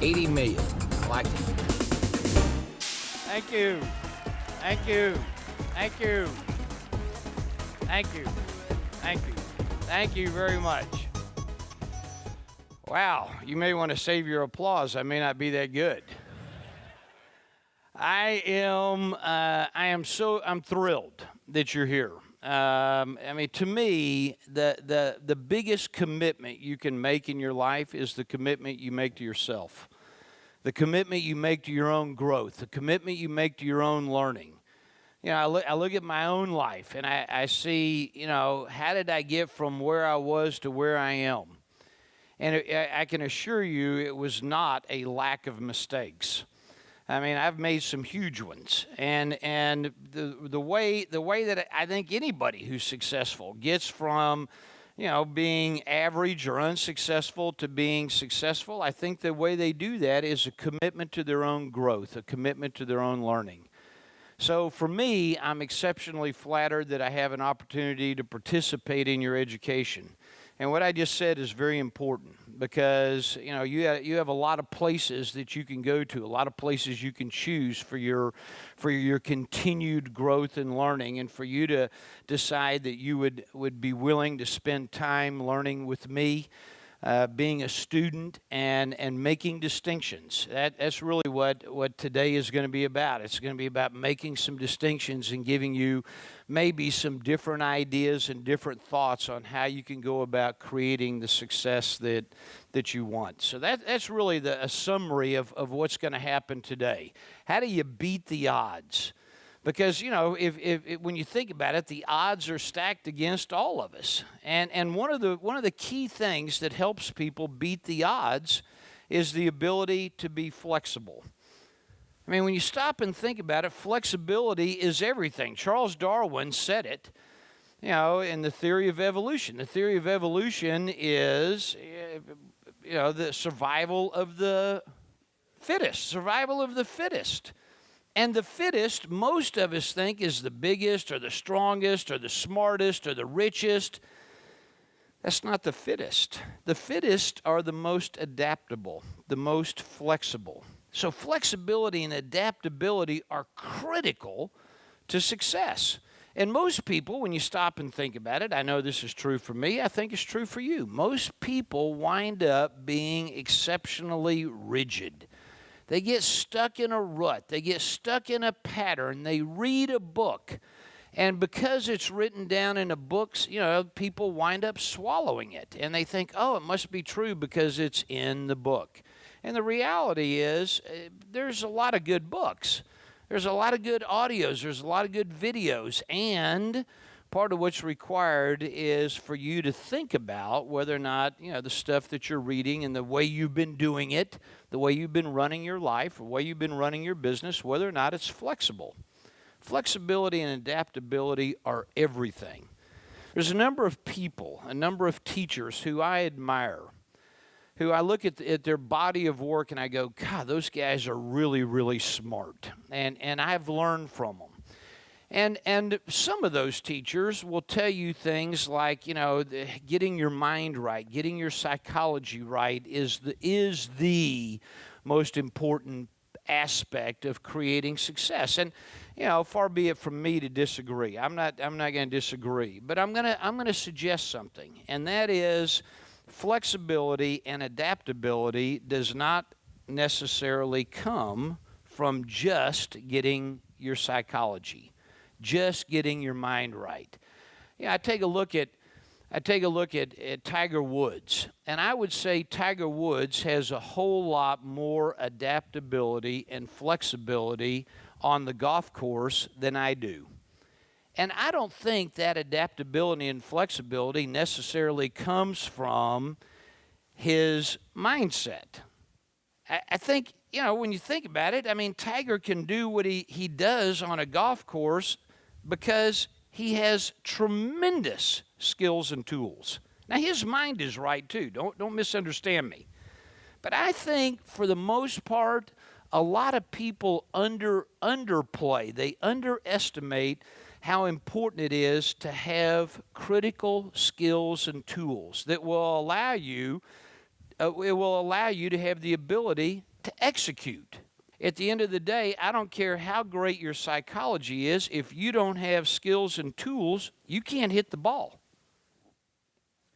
80 million. I like it. Thank you. Thank you. Thank you. Thank you. Thank you. Thank you very much. Wow, you may want to save your applause. I may not be that good. I'm thrilled that you're here. To me, the biggest commitment you can make in your life is the commitment you make to yourself, the commitment you make to your own growth, the commitment you make to your own learning. I look at my own life and I see, how did I get from where I was to where I am? And I can assure you it was not a lack of mistakes. I've made some huge ones, and the way that I think anybody who's successful gets from, being average or unsuccessful to being successful, I think the way they do that is a commitment to their own growth, a commitment to their own learning. So for me, I'm exceptionally flattered that I have an opportunity to participate in your education. And what I just said is very important because, you have a lot of places that you can go to, a lot of places you can choose for your continued growth and learning, and for you to decide that you would be willing to spend time learning with me, being a student and making distinctions. That's really what today is going to be about. It's going to be about making some distinctions and giving you maybe some different ideas and different thoughts on how you can go about creating the success that you want. So that's really a summary of what's going to happen today. How do you beat the odds? Because, if when you think about it, the odds are stacked against all of us. And one of the key things that helps people beat the odds is the ability to be flexible. When you stop and think about it, flexibility is everything. Charles Darwin said it, in the theory of evolution. The theory of evolution is, the survival of the fittest. And the fittest, most of us think, is the biggest or the strongest or the smartest or the richest. That's not the fittest. The fittest are the most adaptable, the most flexible. So flexibility and adaptability are critical to success. And most people, when you stop and think about it, I know this is true for me, I think it's true for you. Most people wind up being exceptionally rigid. They get stuck in a rut. They get stuck in a pattern. They read a book. And because it's written down in a book, people wind up swallowing it. And they think, oh, it must be true because it's in the book. And the reality is there's a lot of good books. There's a lot of good audios. There's a lot of good videos. And part of what's required is for you to think about whether or not, the stuff that you're reading and the way you've been doing it, the way you've been running your life, the way you've been running your business, whether or not it's flexible. Flexibility and adaptability are everything. There's a number of people, a number of teachers who I admire, who I look at their body of work and I go, God, those guys are really, really smart. And I've learned from them. And some of those teachers will tell you things like, getting your mind right, getting your psychology right is the most important aspect of creating success. And far be it from me to disagree. I'm not going to disagree, but I'm going to suggest something, and that is flexibility and adaptability does not necessarily come from just getting your psychology, just getting your mind right. I take a look at Tiger Woods, and I would say Tiger Woods has a whole lot more adaptability and flexibility on the golf course than I do. And I don't think that adaptability and flexibility necessarily comes from his mindset. I think, when you think about it, Tiger can do what he does on a golf course because he has tremendous skills and tools. Now, his mind is right, too. Don't misunderstand me. But I think, for the most part, a lot of people underplay. They underestimate how important it is to have critical skills and tools that will allow you it will allow you to have the ability to execute. At the end of the day, I don't care how great your psychology is, if you don't have skills and tools, you can't hit the ball.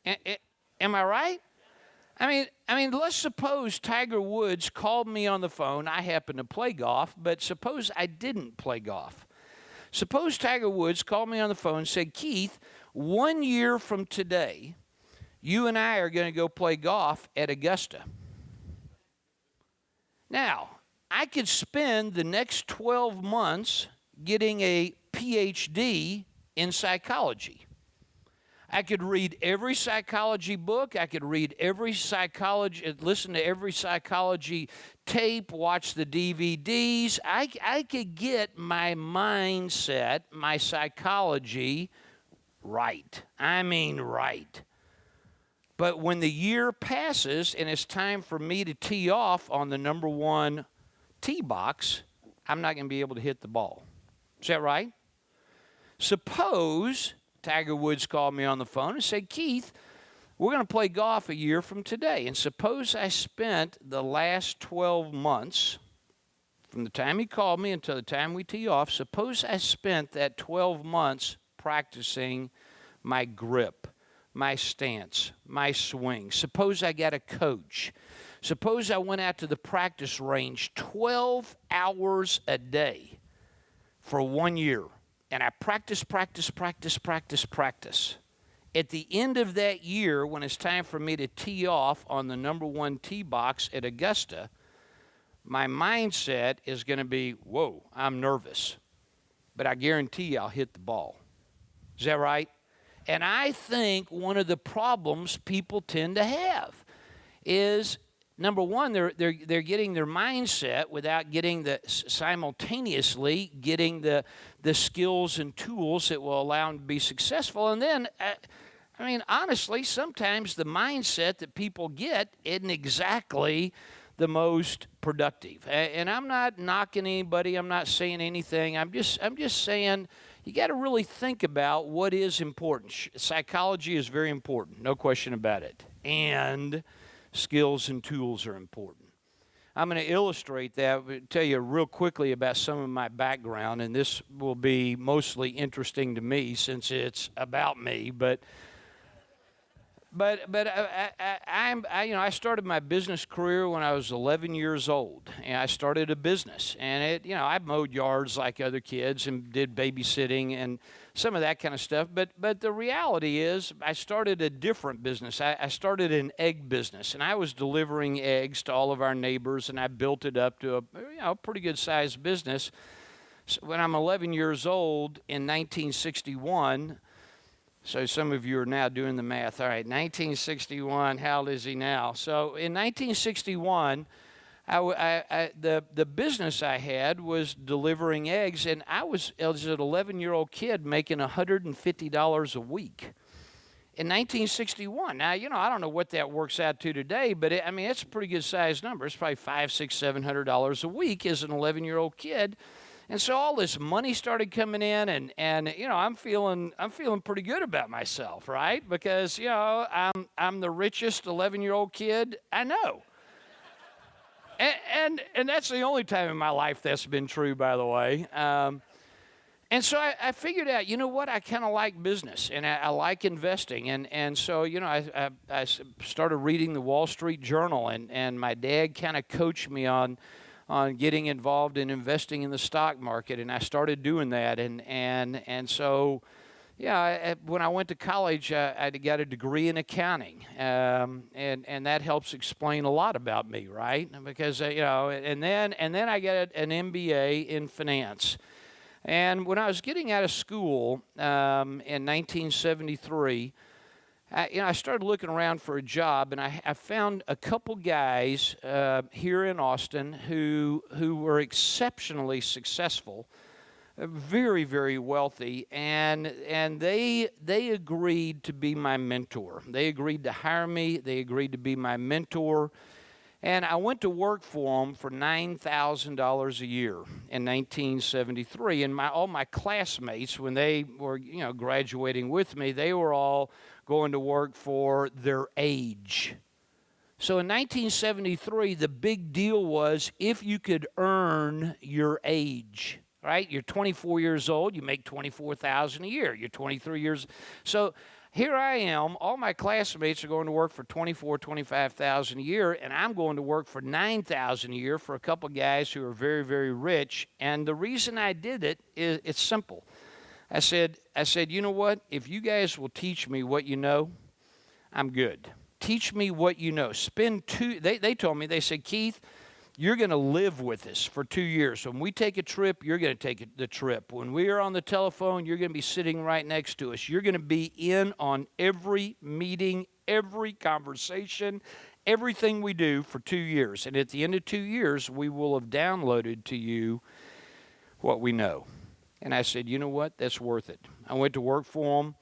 Am I right? I mean, let's suppose Tiger Woods called me on the phone. I happen to play golf, but suppose I didn't play golf. Suppose Tiger Woods called me on the phone and said, Keith, 1 year from today, you and I are going to go play golf at Augusta. Now, I could spend the next 12 months getting a PhD in psychology. I could read every psychology book. I could read every psychology, listen to every psychology tape, watch the DVDs. I could get my mindset, my psychology right. I mean right. But when the year passes and it's time for me to tee off on the number one tee box, I'm not going to be able to hit the ball. Is that right? Suppose Tiger Woods called me on the phone and said, Keith, we're going to play golf a year from today. And suppose I spent the last 12 months, from the time he called me until the time we tee off, suppose I spent that 12 months practicing my grip, my stance, my swing. Suppose I got a coach. Suppose I went out to the practice range 12 hours a day for 1 year, and I practice. At the end of that year, when it's time for me to tee off on the number one tee box at Augusta, my mindset is going to be, whoa, I'm nervous, but I guarantee I'll hit the ball. Is that right? And I think one of the problems people tend to have is, number one, they're getting their mindset without getting simultaneously getting the skills and tools that will allow them to be successful. And then, I mean, honestly, sometimes the mindset that people get isn't exactly the most productive. And I'm not knocking anybody. I'm not saying anything. I'm just saying you got to really think about what is important. Psychology is very important, no question about it. And skills and tools are important. I'm going to illustrate that, tell you real quickly about some of my background, and this will be mostly interesting to me since it's about me, but I started my business career when I was 11 years old, and I started a business. And I mowed yards like other kids and did babysitting and some of that kind of stuff. But the reality is, I started a different business. I started an egg business, and I was delivering eggs to all of our neighbors, and I built it up to a pretty good sized business. So when I'm 11 years old in 1961. So some of you are now doing the math. All right, 1961, how old is he now? So in 1961, the business I had was delivering eggs, and I was as an 11-year-old kid making $150 a week. In 1961. Now, I don't know what that works out to today, but it's a pretty good sized number. It's probably $500, $600, $700 a week as an 11-year-old kid. And so all this money started coming in, and I'm feeling pretty good about myself, right? Because I'm the richest 11-year-old kid I know, and that's the only time in my life that's been true, by the way. And so I figured out, you know what? I kind of like business, and I like investing, and so I started reading the Wall Street Journal, and my dad kind of coached me on getting involved in investing in the stock market, and I started doing that, and so, when I went to college, I got a degree in accounting, and that helps explain a lot about me, right? Because and then I got an MBA in finance, and when I was getting out of school in 1973. I started looking around for a job, and I found a couple guys here in Austin who were exceptionally successful, very, very wealthy, and they agreed to be my mentor. They agreed to hire me. They agreed to be my mentor. And I went to work for them for $9,000 a year in 1973. And all my classmates, when they were graduating with me, they were all going to work for their age. So in 1973, the big deal was if you could earn your age, right? You're 24 years old, you make 24,000 a year. You're 23 years. So here I am, all my classmates are going to work for 24, 25,000 a year, and I'm going to work for 9,000 a year for a couple guys who are very, very rich. And the reason I did it is it's simple. I said, you know what? If you guys will teach me what you know, I'm good. Teach me what you know. They told me, they said, Keith, you're going to live with us for 2 years. When we take a trip, you're going to take the trip. When we are on the telephone, you're going to be sitting right next to us. You're going to be in on every meeting, every conversation, everything we do for 2 years. And at the end of 2 years, we will have downloaded to you what we know. And I said, you know what? That's worth it. I went to work for them.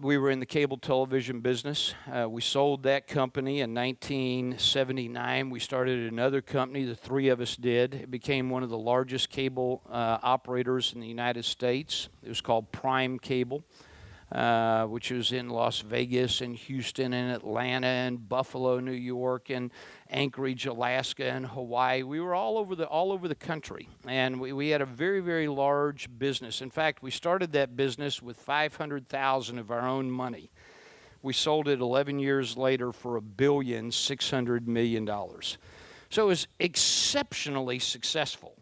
We were in the cable television business. We sold that company in 1979. We started another company. The three of us did. It became one of the largest cable operators in the United States. It was called Prime Cable, which was in Las Vegas and Houston and Atlanta and Buffalo, New York, and Anchorage, Alaska, and Hawaii. We were all over the country, and we had a very, very large business. In fact, we started that business with $500,000 of our own money. We sold it 11 years later for $1,600,000,000. So it was exceptionally successful,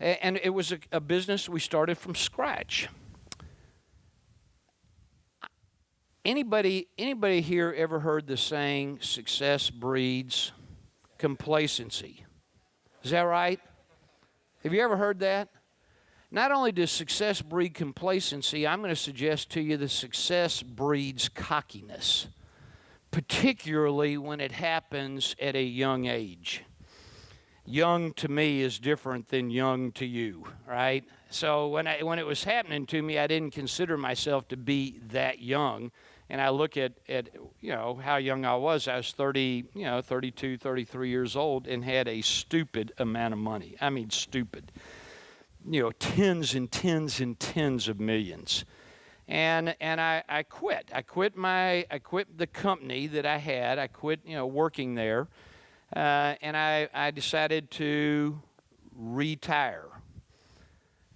and it was a business we started from scratch. Anybody here ever heard the saying, success breeds complacency? Is that right? Have you ever heard that? Not only does success breed complacency, I'm going to suggest to you that success breeds cockiness, particularly when it happens at a young age. Young to me is different than young to you, right? So when it was happening to me, I didn't consider myself to be that young. And I look at how young I was. I was 32, 33 years old and had a stupid amount of money. I mean, stupid. Tens and tens and tens of millions. And I quit. I quit the company that I had. I quit, working there. And I decided to retire.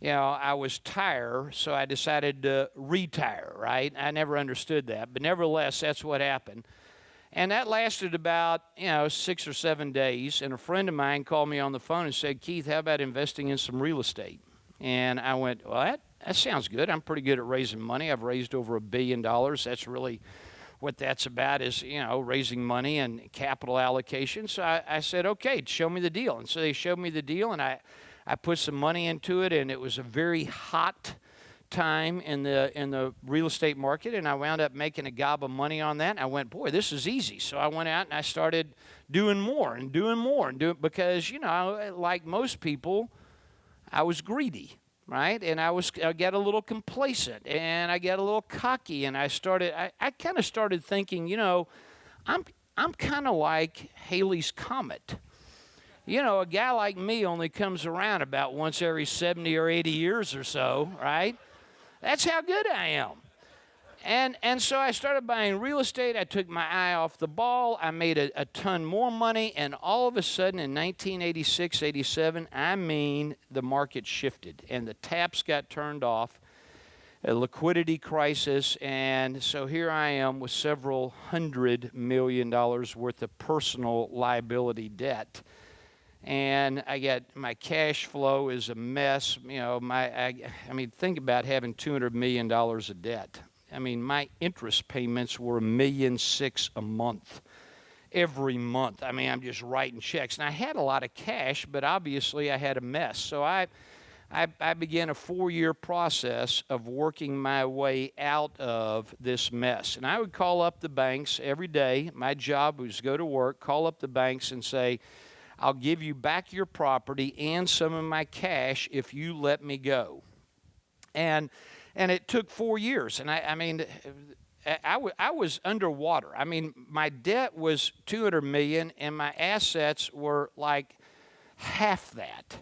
I was tired, so I decided to retire, right? I never understood that, but nevertheless, that's what happened. And that lasted about, 6 or 7 days, and a friend of mine called me on the phone and said, Keith, how about investing in some real estate? And I went, well, that sounds good. I'm pretty good at raising money. I've raised over $1 billion. That's really what that's about is, raising money and capital allocation. So I said, okay, show me the deal. And so they showed me the deal, and I put some money into it, and it was a very hot time in the real estate market, and I wound up making a gob of money on that. And I went, boy, this is easy. So I went out and I started doing more because, like most people, I was greedy, right? And I got a little complacent, and I got a little cocky, and I kind of started thinking, I'm kind of like Halley's Comet. A guy like me only comes around about once every 70 or 80 years or so, right? That's how good I am. And so I started buying real estate. I took my eye off the ball. I made a ton more money. And all of a sudden in 1986, 87, the market shifted and the taps got turned off, a liquidity crisis. And so here I am with several $100 million worth of personal liability debt. And I got my cash flow is a mess. Think about having $200 million of debt. My interest payments were $1.6 million a month, every month. I'm just writing checks. And I had a lot of cash, but obviously I had a mess. So I began a 4-year process of working my way out of this mess. And I would call up the banks every day. My job was to go to work, call up the banks and say, I'll give you back your property and some of my cash if you let me go. And it took 4 years. And I was underwater. My debt was $200 million, and my assets were like half that.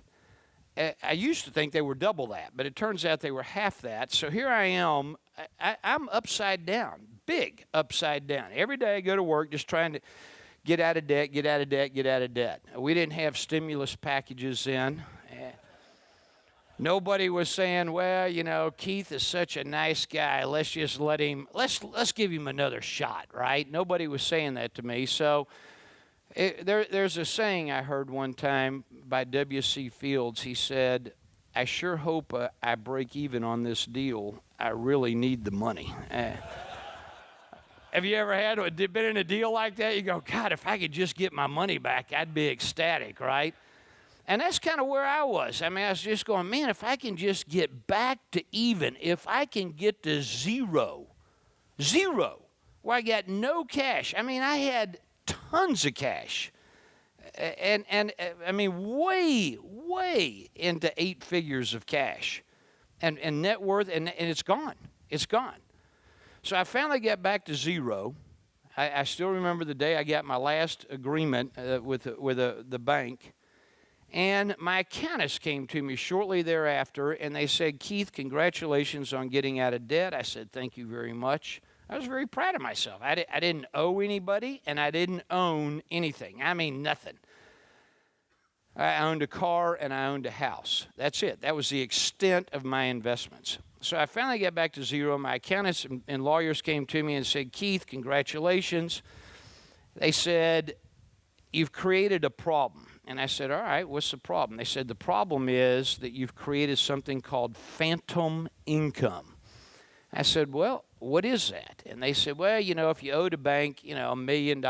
I used to think they were double that, but it turns out they were half that. So here I am. I'm upside down, big upside down. Every day I go to work just trying to get out of debt, get out of debt, get out of debt. We didn't have stimulus packages then. Nobody was saying, well, you know, Keith is such a nice guy. Let's just let him, let's give him another shot, right? Nobody was saying that to me. So there's a saying I heard one time by W.C. Fields. He said, I sure hope I break even on this deal. I really need the money. Have you ever been in a deal like that? You go, God, if I could just get my money back, I'd be ecstatic, right? And that's kind of where I was. I mean, I was just going, man, if I can just get back to even, if I can get to zero, where I got no cash. I mean, I had tons of cash. And I mean, way into 8 figures of cash and net worth, and it's gone. It's gone. So I finally got back to zero. I still remember the day I got my last agreement with the bank. And my accountants came to me shortly thereafter, and they said, Keith, congratulations on getting out of debt. I said, thank you very much. I was very proud of myself. I didn't owe anybody, and I didn't own anything. I mean, nothing. I owned a car, and I owned a house. That's it. That was the extent of my investments. So I finally got back to zero. My accountants and lawyers came to me and said, Keith, congratulations. They said, you've created a problem. And I said, all right, what's the problem? They said, the problem is that you've created something called phantom income. I said, well, what is that? And they said, well, you know, if you owed a bank, you know, $1 million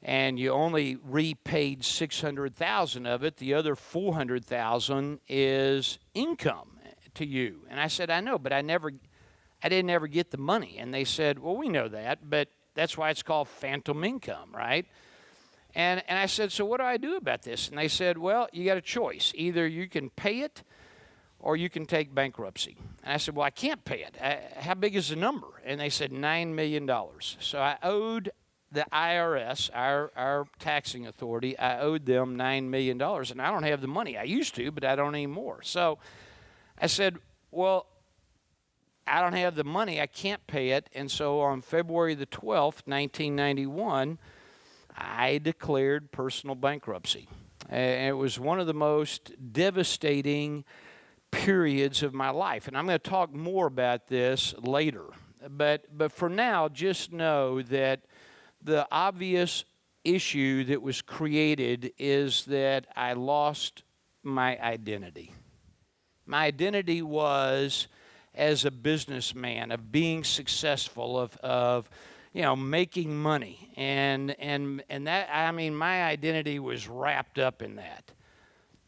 and you only repaid $600,000 of it, the other $400,000 is income to you. And I said, I know, but I didn't ever get the money. And they said, well, we know that, but that's why it's called phantom income, right? And I said, so what do I do about this? And they said, well, you got a choice. Either you can pay it or you can take bankruptcy. And I said, well, I can't pay it. How big is the number? And they said $9 million. So I owed the IRS, our taxing authority, I owed them $9 million. And I don't have the money. I used to, but I don't anymore. So I said, well, I don't have the money. I can't pay it. And so on February the 12th, 1991, I declared personal bankruptcy. And it was one of the most devastating periods of my life. And I'm going to talk more about this later. But for now, just know that the obvious issue that was created is that I lost my identity. My identity was as a businessman, of being successful, of you know, making money, and that, I mean, my identity was wrapped up in that,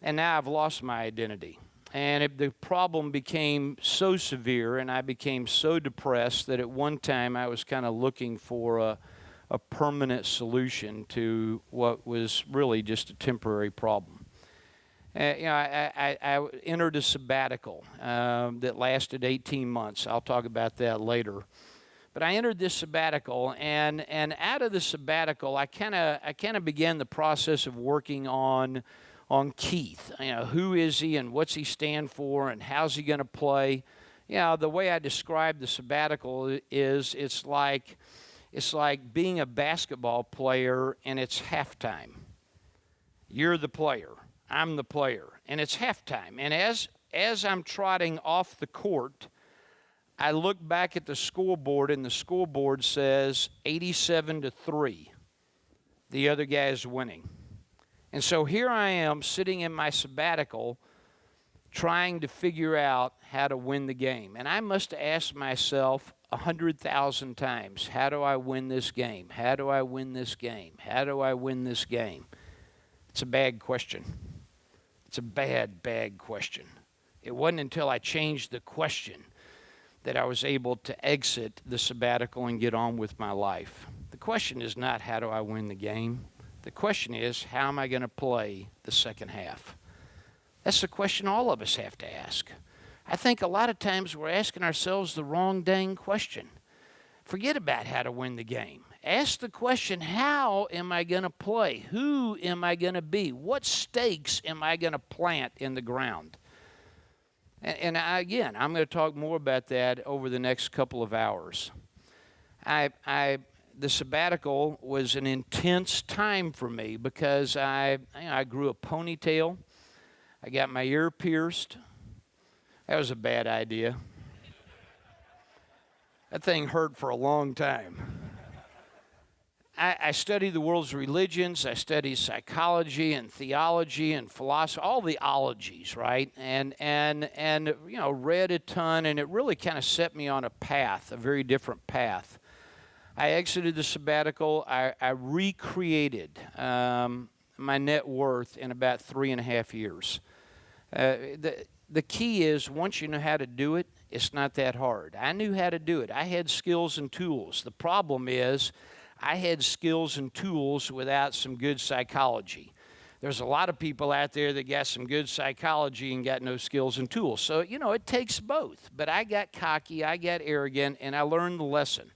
and now I've lost my identity, and the problem became so severe, and I became so depressed that at one time I was kind of looking for a permanent solution to what was really just a temporary problem. You know, I entered a sabbatical that lasted 18 months. I'll talk about that later. But I entered this sabbatical, and out of the sabbatical, I kind of began the process of working on Keith. You know, who is he, and what's he stand for, and how's he going to play? You know, the way I describe the sabbatical is it's like being a basketball player, and it's halftime. You're the player. I'm the player, and it's halftime. And as I'm trotting off the court, I look back at the scoreboard, and the scoreboard says 87-3. The other guy is winning. And so here I am sitting in my sabbatical trying to figure out how to win the game. And I must have asked myself 100,000 times, how do I win this game? How do I win this game? How do I win this game? It's a bad question. It's a bad question. It wasn't until I changed the question that I was able to exit the sabbatical and get on with my life. The question is not how do I win the game. The question is, how am I going to play the second half? That's the question all of us have to ask. I think a lot of times we're asking ourselves the wrong dang question. Forget about how to win the game. Ask the question, how am I going to play? Who am I going to be? What stakes am I going to plant in the ground? And again, I'm going to talk more about that over the next couple of hours. the sabbatical was an intense time for me because I grew a ponytail. I got my ear pierced. That was a bad idea. That thing hurt for a long time. I studied the world's religions. I studied psychology and theology and philosophy, all the ologies, right? And read a ton, and it really kind of set me on a path, a very different path. I exited the sabbatical. I recreated my net worth in about 3.5 years. The key is once you know how to do it, it's not that hard. I knew how to do it. I had skills and tools. The problem is I had skills and tools without some good psychology. There's a lot of people out there that got some good psychology and got no skills and tools. So, it takes both. But I got cocky, I got arrogant, and I learned the lesson.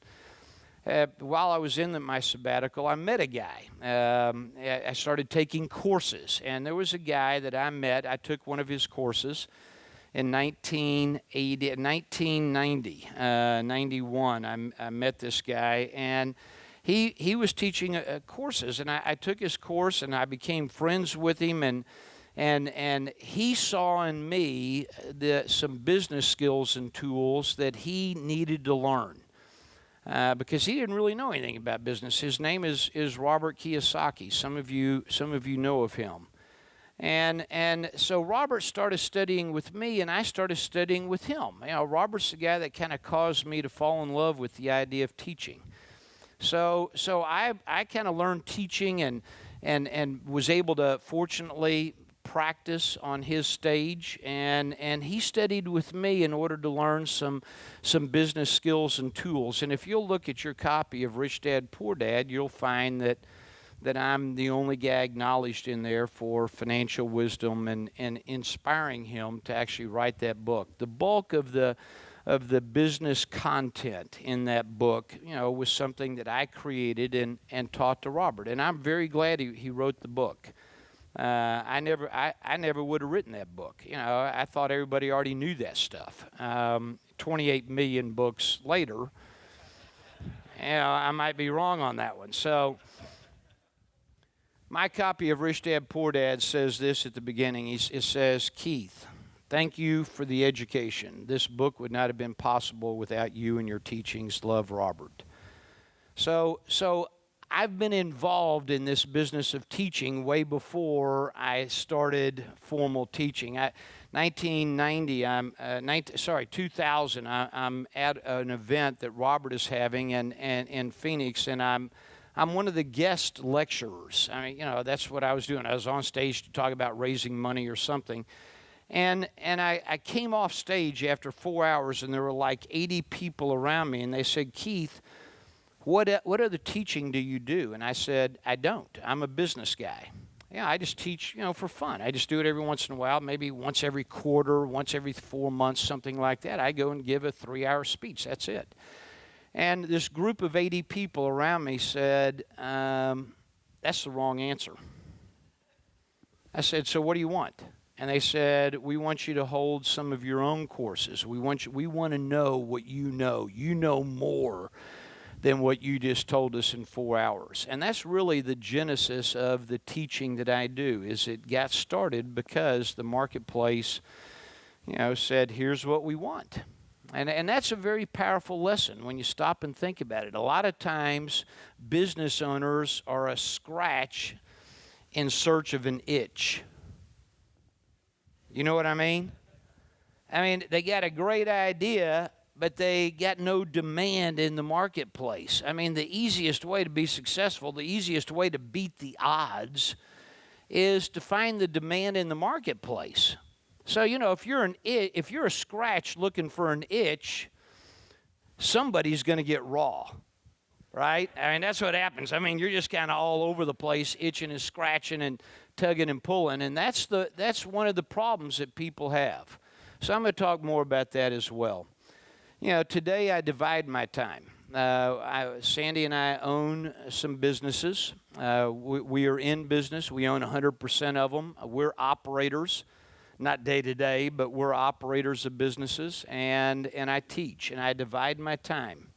While I was in my sabbatical, I met a guy. I started taking courses, and there was a guy that I met. I took one of his courses in 1990, 91. I met this guy, and he was teaching courses, and I took his course, and I became friends with him, and he saw in me some business skills and tools that he needed to learn. Because he didn't really know anything about business. His name is Robert Kiyosaki. Some of you know of him. And so Robert started studying with me, and I started studying with him. Robert's the guy that kind of caused me to fall in love with the idea of teaching. So I kind of learned teaching and was able to fortunately practice on his stage, and he studied with me in order to learn some business skills and tools. And if you'll look at your copy of Rich Dad Poor Dad, you'll find that I'm the only guy acknowledged in there for financial wisdom and inspiring him to actually write that book. The bulk of the business content in that book, was something that I created and taught to Robert. And I'm very glad he wrote the book. I never would have written that book. I thought everybody already knew that stuff. 28 million books later, I might be wrong on that one. So my copy of Rich Dad Poor Dad says this at the beginning. It says, "Keith, thank you for the education. This book would not have been possible without you and your teachings. Love, Robert." So I've been involved in this business of teaching way before I started formal teaching. 2000, I'm at an event that Robert is having in Phoenix, and I'm one of the guest lecturers. That's what I was doing. I was on stage to talk about raising money or something. And I came off stage after 4 hours, and there were like 80 people around me, and they said, "Keith, what other teaching do you do?" And I said, "I don't. I'm a business guy. I just teach, for fun. I just do it every once in a while, maybe once every quarter, once every 4 months, something like that. I go and give a 3-hour speech. That's it." And this group of 80 people around me said, "That's the wrong answer." I said, "So what do you want?" And they said, "We want you to hold some of your own courses. We want to know what you know. You know more than what you just told us in 4 hours." And that's really the genesis of the teaching that I do. Is it got started because the marketplace, said, "Here's what we want." And that's a very powerful lesson when you stop and think about it. A lot of times, business owners are a scratch in search of an itch. You know what I mean? They got a great idea, but they got no demand in the marketplace. The easiest way to be successful, the easiest way to beat the odds is to find the demand in the marketplace. So, if you're a scratch looking for an itch, somebody's going to get raw, right? That's what happens. You're just kind of all over the place, itching and scratching and tugging and pulling, and that's one of the problems that people have. So I'm going to talk more about that as well. Today I divide my time. Sandy and I own some businesses. We are in business. We own 100% of them. We're operators, not day to day, but we're operators of businesses, and I teach, and I divide my time.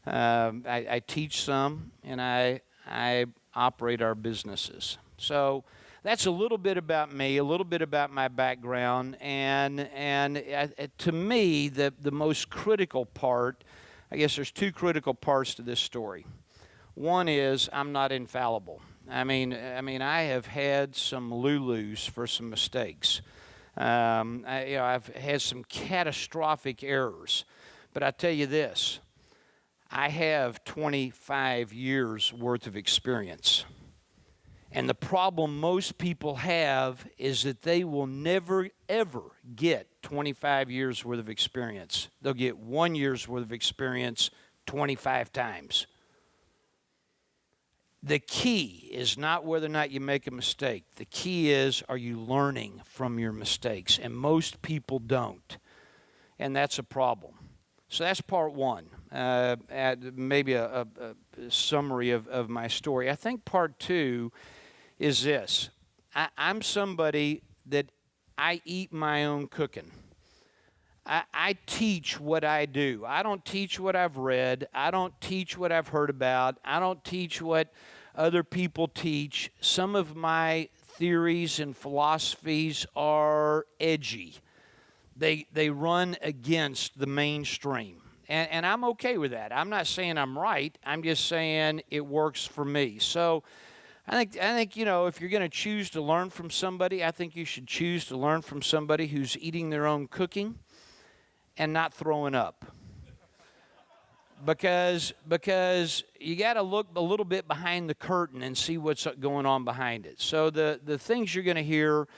I teach some, and I operate our businesses. So that's a little bit about me, a little bit about my background, and to me, the most critical part, I guess there's two critical parts to this story. One is I'm not infallible. I mean, I have had some Lulus for some mistakes. I've had some catastrophic errors, but I tell you this: I have 25 years worth of experience. And the problem most people have is that they will never, ever get 25 years worth of experience. They'll get 1 year's worth of experience 25 times. The key is not whether or not you make a mistake. The key is, are you learning from your mistakes? And most people don't. And that's a problem. So that's part one, maybe a summary of my story. I think part two is this. I'm somebody that I eat my own cooking. I teach what I do. I don't teach what I've read. I don't teach what I've heard about. I don't teach what other people teach. Some of my theories and philosophies are edgy. They run against the mainstream. And I'm okay with that. I'm not saying I'm right. I'm just saying it works for me. So I think if you're going to choose to learn from somebody, I think you should choose to learn from somebody who's eating their own cooking and not throwing up. Because you got to look a little bit behind the curtain and see what's going on behind it. So the things you're going to hear,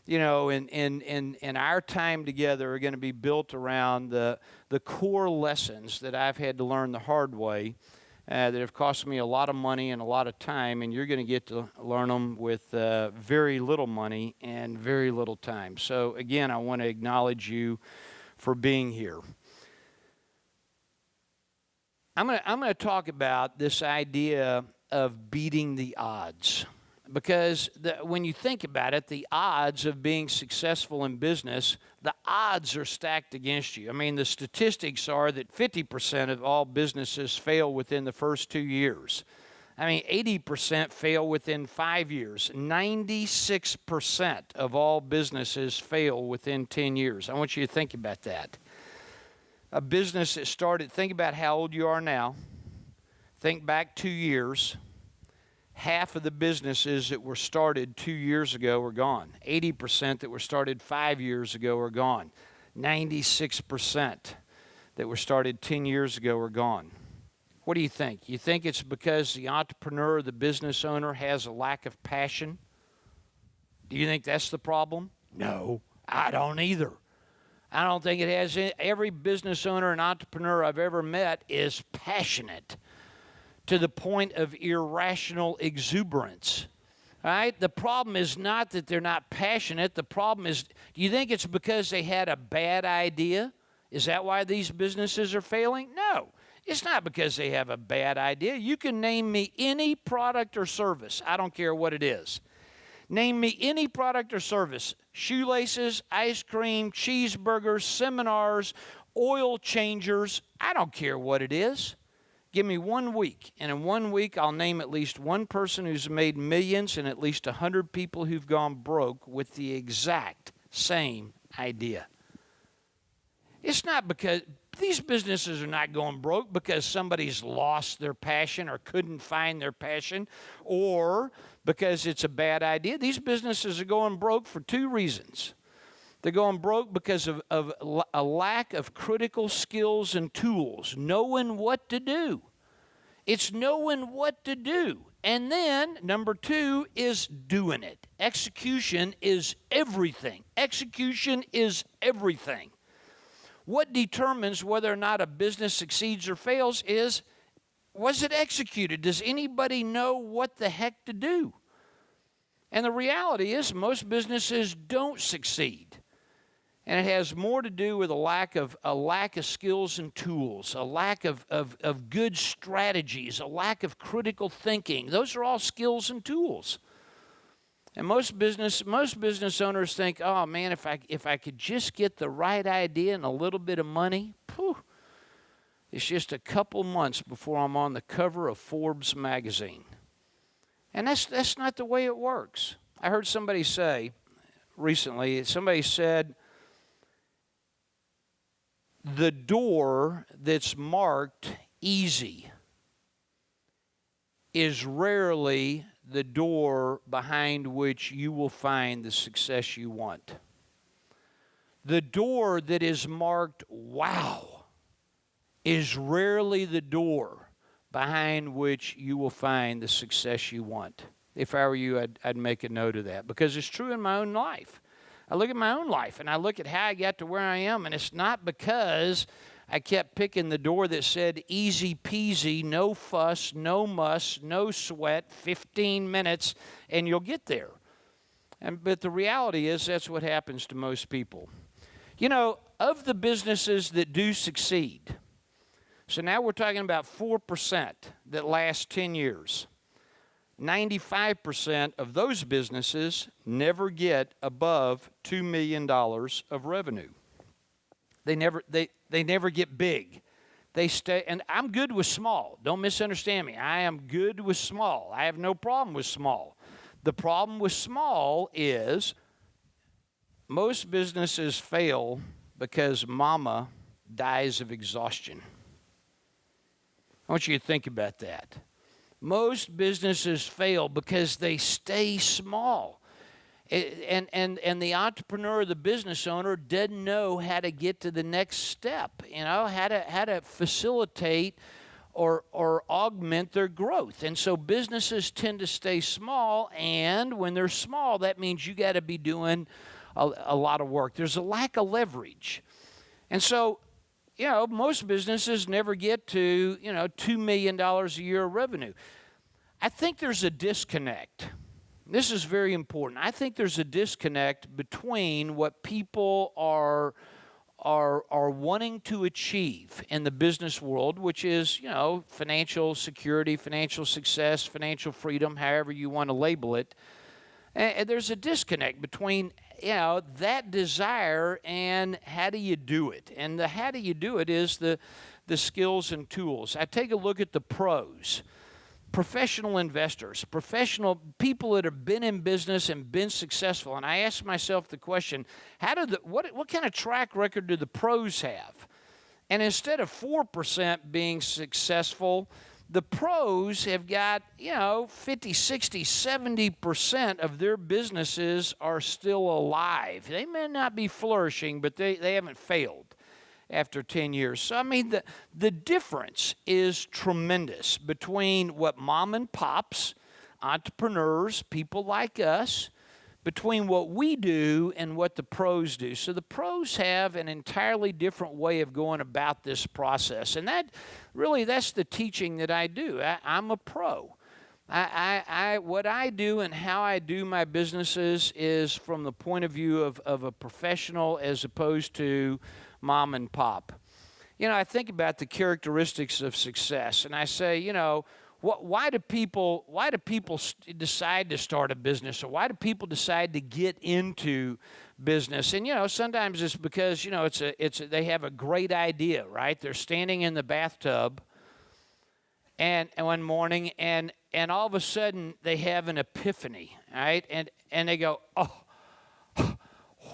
in our time together are going to be built around the core lessons that I've had to learn the hard way, that have cost me a lot of money and a lot of time, and you're going to get to learn them with very little money and very little time. So again, I want to acknowledge you for being here. I'm going to talk about this idea of beating the odds, because when you think about it, the odds of being successful in business, the odds are stacked against you. I mean, the statistics are that 50% of all businesses fail within the first 2 years. I mean, 80% fail within 5 years. 96% of all businesses fail within 10 years. I want you to think about that. A business that started, think about how old you are now. Think back 2 years. Half of the businesses that were started 2 years ago are gone. 80% that were started 5 years ago are gone. 96% that were started 10 years ago are gone. What do you think? You think it's because the entrepreneur, the business owner, has a lack of passion? Do you think that's the problem? No, I don't either. I don't think it has. Every business owner and entrepreneur I've ever met is passionate to the point of irrational exuberance. All right? The problem is not that they're not passionate. The problem is, do you think it's because they had a bad idea? Is that why these businesses are failing? No. It's not because they have a bad idea. You can name me any product or service. I don't care what it is. Name me any product or service. Shoelaces, ice cream, cheeseburgers, seminars, oil changers. I don't care what it is. Give me 1 week, and in 1 week I'll name at least one person who's made millions and at least 100 people who've gone broke with the exact same idea. It's not because these businesses are not going broke because somebody's lost their passion or couldn't find their passion, or because it's a bad idea. These businesses are going broke for two reasons. They're going broke because of a lack of critical skills and tools, knowing what to do. It's knowing what to do. And then, number two, is doing it. Execution is everything. Execution is everything. What determines whether or not a business succeeds or fails is, was it executed? Does anybody know what the heck to do? And the reality is most businesses don't succeed. And it has more to do with a lack of skills and tools, a lack of good strategies, a lack of critical thinking. Those are all skills and tools. And most business owners think, oh man, if I could just get the right idea and a little bit of money, It's just a couple months before I'm on the cover of Forbes magazine. And that's not the way it works. I heard somebody say recently, somebody said, the door that's marked easy is rarely the door behind which you will find the success you want. The door that is marked wow is rarely the door behind which you will find the success you want. If I were you, I'd make a note of that, because it's true in my own life. I look at my own life and I look at how I got to where I am, and it's not because I kept picking the door that said easy peasy, no fuss, no muss, no sweat, 15 minutes, and you'll get there. But the reality is that's what happens to most people. You know, of the businesses that do succeed, so now we're talking about 4% that last 10 years. 95% of those businesses never get above $2 million of revenue. They never get big. They stay, and I'm good with small. Don't misunderstand me. I am good with small. I have no problem with small. The problem with small is most businesses fail because mama dies of exhaustion. I want you to think about that. Most businesses fail because they stay small. And the entrepreneur, the business owner, doesn't know how to get to the next step, how to facilitate or augment their growth. And so businesses tend to stay small, and when they're small, that means you got to be doing a lot of work. There's a lack of leverage. And so, most businesses never get to, $2 million a year of revenue. I think there's a disconnect. This is very important. I think there's a disconnect between what people are wanting to achieve in the business world, which is, financial security, financial success, financial freedom, however you want to label it. And there's a disconnect between that desire and how do you do it? And the how do you do it is the skills and tools. I take a look at the pros, professional investors, professional people that have been in business and been successful. And I ask myself the question, what kind of track record do the pros have? And instead of 4% being successful, the pros have got, 50, 60, 70% of their businesses are still alive. They may not be flourishing, but they haven't failed after 10 years. So, I mean, the difference is tremendous between what mom and pops, entrepreneurs, people like us, between what we do and what the pros do. So the pros have an entirely different way of going about this process. And that's the teaching that I do. I'm a pro. What I do and how I do my businesses is from the point of view of a professional as opposed to mom and pop. I think about the characteristics of success, and I say, why do people decide to start a business, or why do people decide to get into business? And sometimes it's because they have a great idea, right? They're standing in the bathtub, and one morning, and all of a sudden they have an epiphany, right? And they go, oh,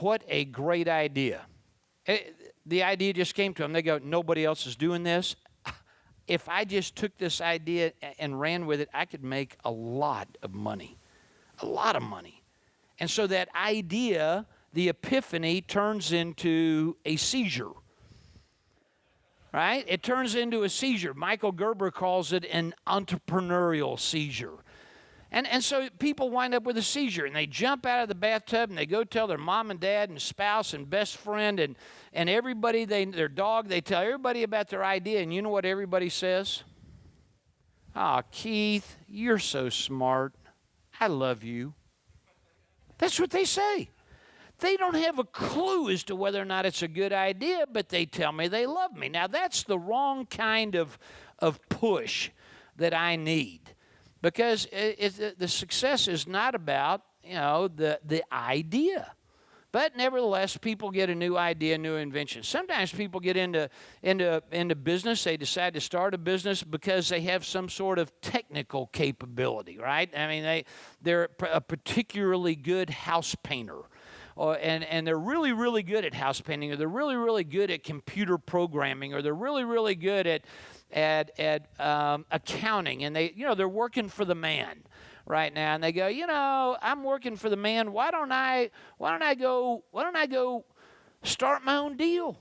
what a great idea! The idea just came to them. They go, nobody else is doing this. If I just took this idea and ran with it, I could make a lot of money. A lot of money. And so that idea, the epiphany, turns into a seizure. Right? It turns into a seizure. Michael Gerber calls it an entrepreneurial seizure. And so people wind up with a seizure, and they jump out of the bathtub, and they go tell their mom and dad and spouse and best friend and everybody, their dog, they tell everybody about their idea, and you know what everybody says? Keith, you're so smart. I love you. That's what they say. They don't have a clue as to whether or not it's a good idea, but they tell me they love me. Now, that's the wrong kind of push that I need. Because the success is not about, the idea. But nevertheless, people get a new idea, new invention. Sometimes people get into business. They decide to start a business because they have some sort of technical capability, right? I mean, they're a particularly good house painter. And they're really, really good at house painting, or they're really, really good at computer programming, or they're really, really good at accounting, and they're working for the man right now, and they go, I'm working for the man. Why don't I go start my own deal?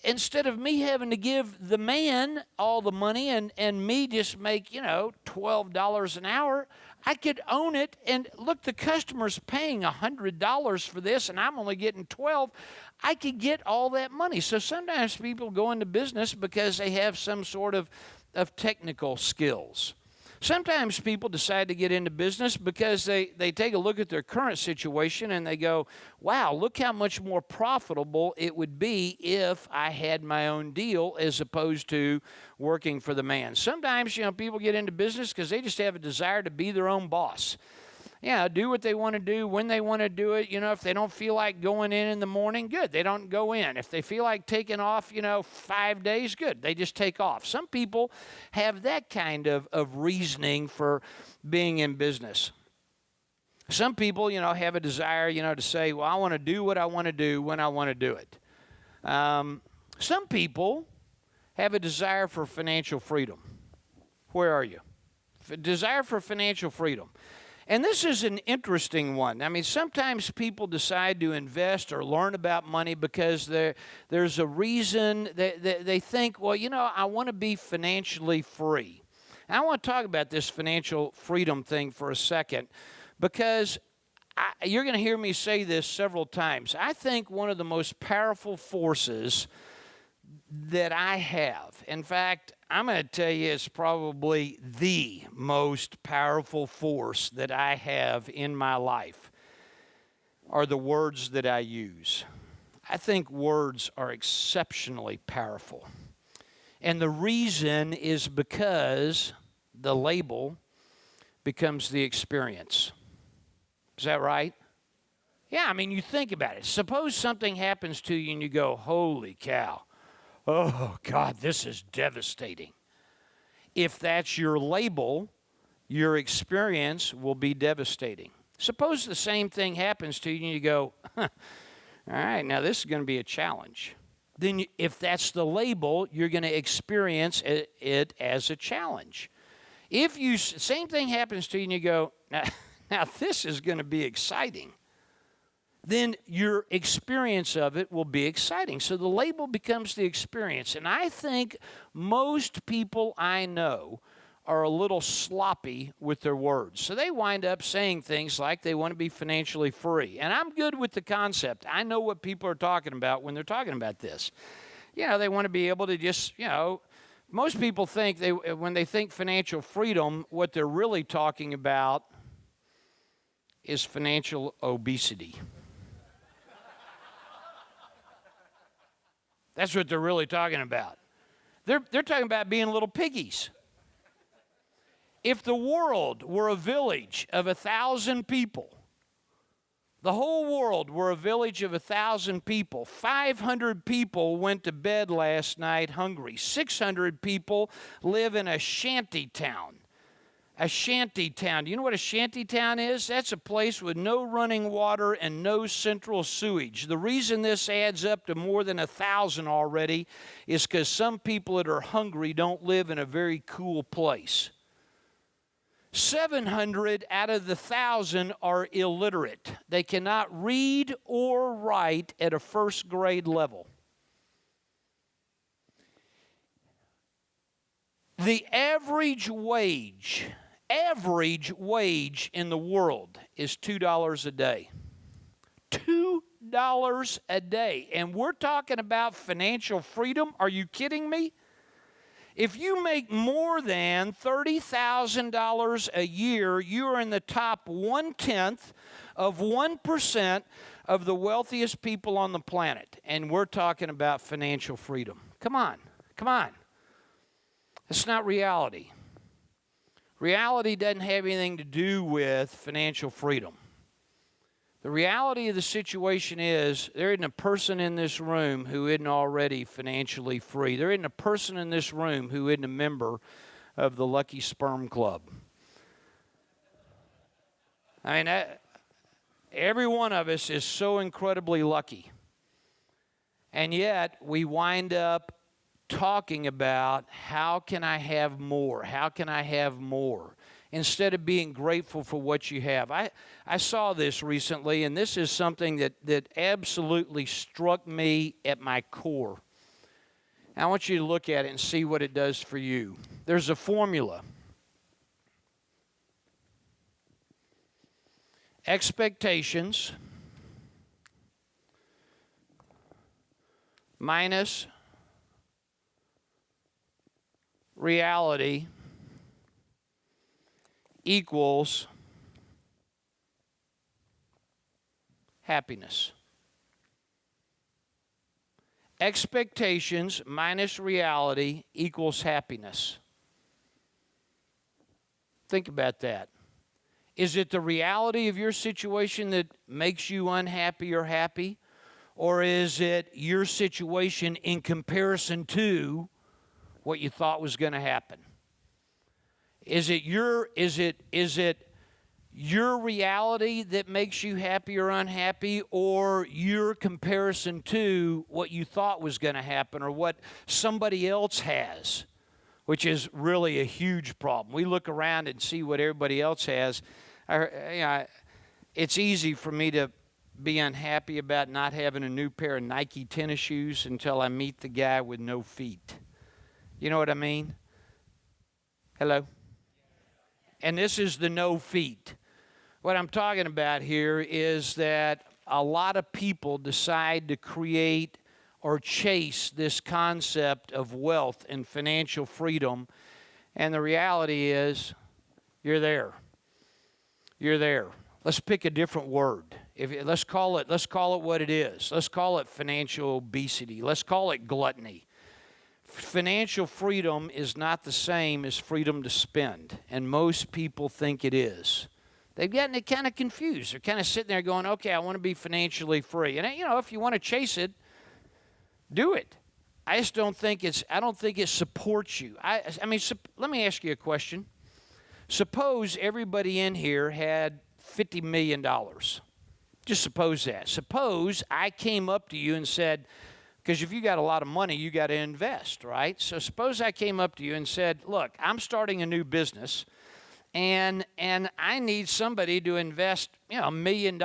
Instead of me having to give the man all the money and me just make, $12 an hour, I could own it. And look, the customer's paying $100 for this, and I'm only getting 12. I could get all that money. So sometimes people go into business because they have some sort of technical skills. Sometimes people decide to get into business because they take a look at their current situation and they go, wow, look how much more profitable it would be if I had my own deal as opposed to working for the man. Sometimes, people get into business because they just have a desire to be their own boss. Do what they want to do when they want to do it. If they don't feel like going in the morning, good. They don't go in. If they feel like taking off, 5 days, good. They just take off. Some people have that kind of reasoning for being in business. Some people, have a desire, to say, well, I want to do what I want to do when I want to do it. Some people have a desire for financial freedom. Where are you? Desire for financial freedom. And this is an interesting one. I mean, sometimes people decide to invest or learn about money because there's a reason they think, well, I want to be financially free. And I want to talk about this financial freedom thing for a second because you're going to hear me say this several times. I think one of the most powerful forces that I have, in fact, I'm going to tell you it's probably the most powerful force that I have in my life, are the words that I use. I think words are exceptionally powerful. And the reason is because the label becomes the experience. Is that right? Yeah, I mean, you think about it. Suppose something happens to you and you go, holy cow. Oh, God, this is devastating. If that's your label, your experience will be devastating. Suppose the same thing happens to you and you go, all right, now this is going to be a challenge. Then if that's the label, you're going to experience it as a challenge. If same thing happens to you and you go, now this is going to be exciting, then your experience of it will be exciting. So the label becomes the experience. And I think most people I know are a little sloppy with their words. So they wind up saying things like they want to be financially free. And I'm good with the concept. I know what people are talking about when they're talking about this. They want to be able to just, most people think when they think financial freedom, what they're really talking about is financial obesity. That's what they're really talking about. They're talking about being little piggies. If the world were a village of 1,000 people, the whole world were a village of 1,000 people, 500 people went to bed last night hungry. 600 people live in a shanty town. A shanty town. Do you know what a shanty town is? That's a place with no running water and no central sewage. The reason this adds up to more than 1,000 already is because some people that are hungry don't live in a very cool place. 700 out of the 1,000 are illiterate. They cannot read or write at a first grade level. The average wage in the world is $2 a day. $2 a day. And we're talking about financial freedom. Are you kidding me? If you make more than $30,000 a year, you are in the top 1/10 of 1% of the wealthiest people on the planet. And we're talking about financial freedom. Come on. It's not reality. Reality doesn't have anything to do with financial freedom. The reality of the situation is there isn't a person in this room who isn't already financially free. There isn't a person in this room who isn't a member of the Lucky Sperm Club. I mean, every one of us is so incredibly lucky. And yet, we wind up talking about how can I have more? How can I have more? Instead of being grateful for what you have. I saw this recently, and this is something that absolutely struck me at my core. I want you to look at it and see what it does for you. There's a formula. Expectations minus reality equals happiness. Expectations minus reality equals happiness. Think about that. Is it the reality of your situation that makes you unhappy or happy? Or is it your situation in comparison to what you thought was going to happen? Is it your reality that makes you happy or unhappy, or your comparison to what you thought was going to happen or what somebody else has, which is really a huge problem. We look around and see what everybody else has. It's easy for me to be unhappy about not having a new pair of Nike tennis shoes until I meet the guy with no feet. You know what I mean? Hello? And this is the no feet. What I'm talking about here is that a lot of people decide to create or chase this concept of wealth and financial freedom, and the reality is you're there. You're there. Let's pick a different word. Let's call it what it is. Let's call it financial obesity. Let's call it gluttony. Financial freedom is not the same as freedom to spend, and most people think it is. They've gotten it kind of confused. They're kind of sitting there going, okay, I want to be financially free. And, if you want to chase it, do it. I don't think it supports you. Let me ask you a question. Suppose everybody in here had $50 million. Just suppose that. Suppose I came up to you and said, because if you got a lot of money, you got to invest, right? So suppose I came up to you and said, look, I'm starting a new business, and I need somebody to invest, $1 million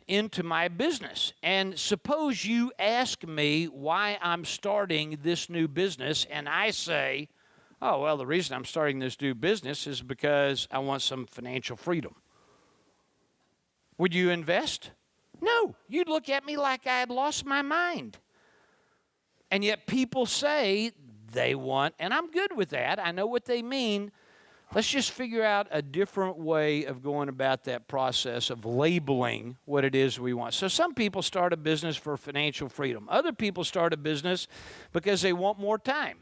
into my business. And suppose you ask me why I'm starting this new business, and I say, oh, well, the reason I'm starting this new business is because I want some financial freedom. Would you invest? No. You'd look at me like I had lost my mind. And yet people say they want, and I'm good with that. I know what they mean. Let's just figure out a different way of going about that process of labeling what it is we want. So some people start a business for financial freedom. Other people start a business because they want more time.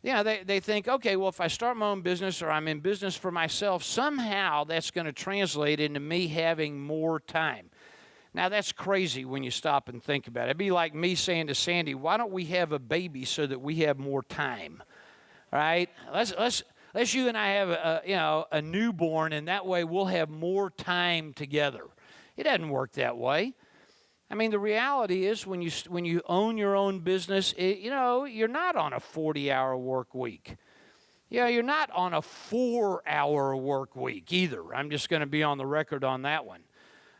They think, okay, well, if I start my own business or I'm in business for myself, somehow that's going to translate into me having more time. Now, that's crazy when you stop and think about it. It'd be like me saying to Sandy, why don't we have a baby so that we have more time, right? Let's you and I have a newborn, and that way we'll have more time together. It doesn't work that way. I mean, the reality is when you own your own business, you're not on a 40-hour work week. You're not on a 4-hour work week either. I'm just going to be on the record on that one.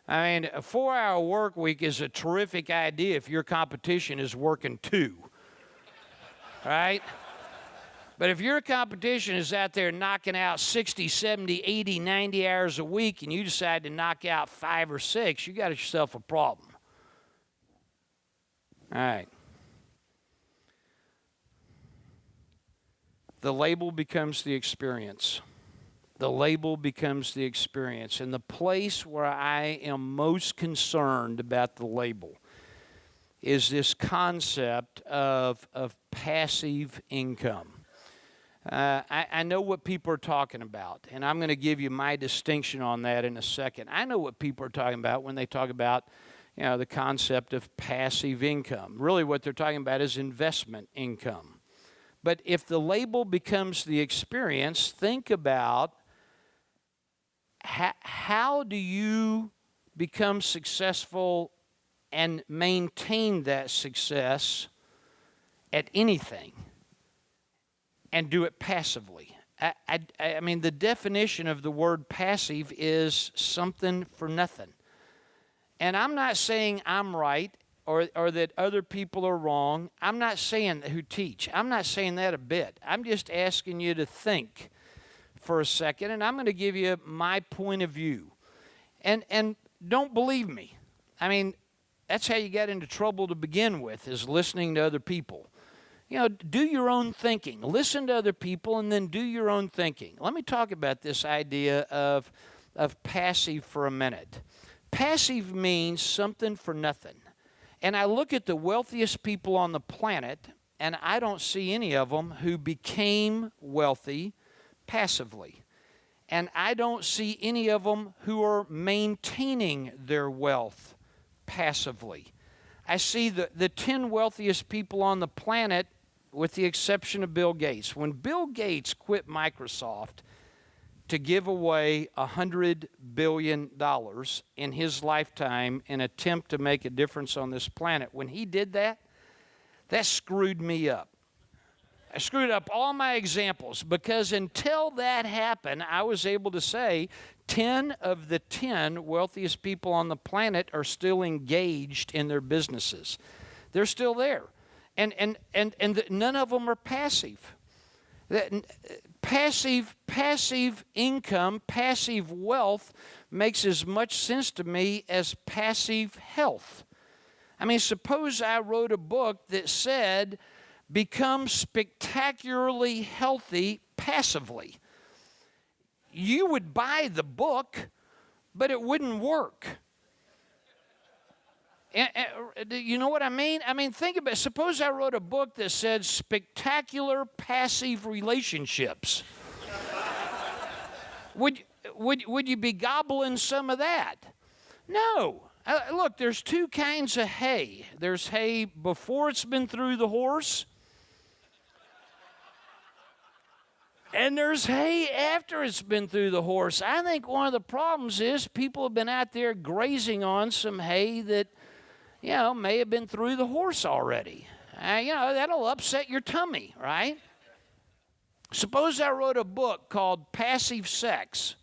I mean, a 4-hour work week is a terrific idea if your competition is working 2, right? But if your competition is out there knocking out 60, 70, 80, 90 hours a week and you decide to knock out 5 or 6, you got yourself a problem. All right. The label becomes the experience. The label becomes the experience. And the place where I am most concerned about the label is this concept of passive income. I know what people are talking about, and I'm going to give you my distinction on that in a second. I know what people are talking about when they talk about, the concept of passive income. Really what they're talking about is investment income. But if the label becomes the experience, think about how do you become successful and maintain that success at anything and do it passively. I mean, the definition of the word passive is something for nothing. And I'm not saying I'm right or that other people are wrong. I'm not saying who teach. I'm not saying that a bit. I'm just asking you to think for a second, and I'm going to give you my point of view. And don't believe me. I mean, that's how you got into trouble to begin with, is listening to other people. Do your own thinking. Listen to other people and then do your own thinking. Let me talk about this idea of passive for a minute. Passive means something for nothing. And I look at the wealthiest people on the planet, and I don't see any of them who became wealthy passively. And I don't see any of them who are maintaining their wealth passively. I see the 10 wealthiest people on the planet, with the exception of Bill Gates. When Bill Gates quit Microsoft to give away $100 billion in his lifetime in an attempt to make a difference on this planet, when he did that, that screwed me up. I screwed up all my examples, because until that happened, I was able to say 10 of the 10 wealthiest people on the planet are still engaged in their businesses. They're still there. And none of them are passive. Passive income, passive wealth makes as much sense to me as passive health. I mean, suppose I wrote a book that said, become spectacularly healthy passively. You would buy the book, but it wouldn't work. You know what I mean? I mean, think about it. Suppose I wrote a book that said spectacular passive relationships. Would you be gobbling some of that? No. Look, there's two kinds of hay. There's hay before it's been through the horse, and there's hay after it's been through the horse. I think one of the problems is people have been out there grazing on some hay that, may have been through the horse already. That'll upset your tummy, right? Suppose I wrote a book called Passive Sex.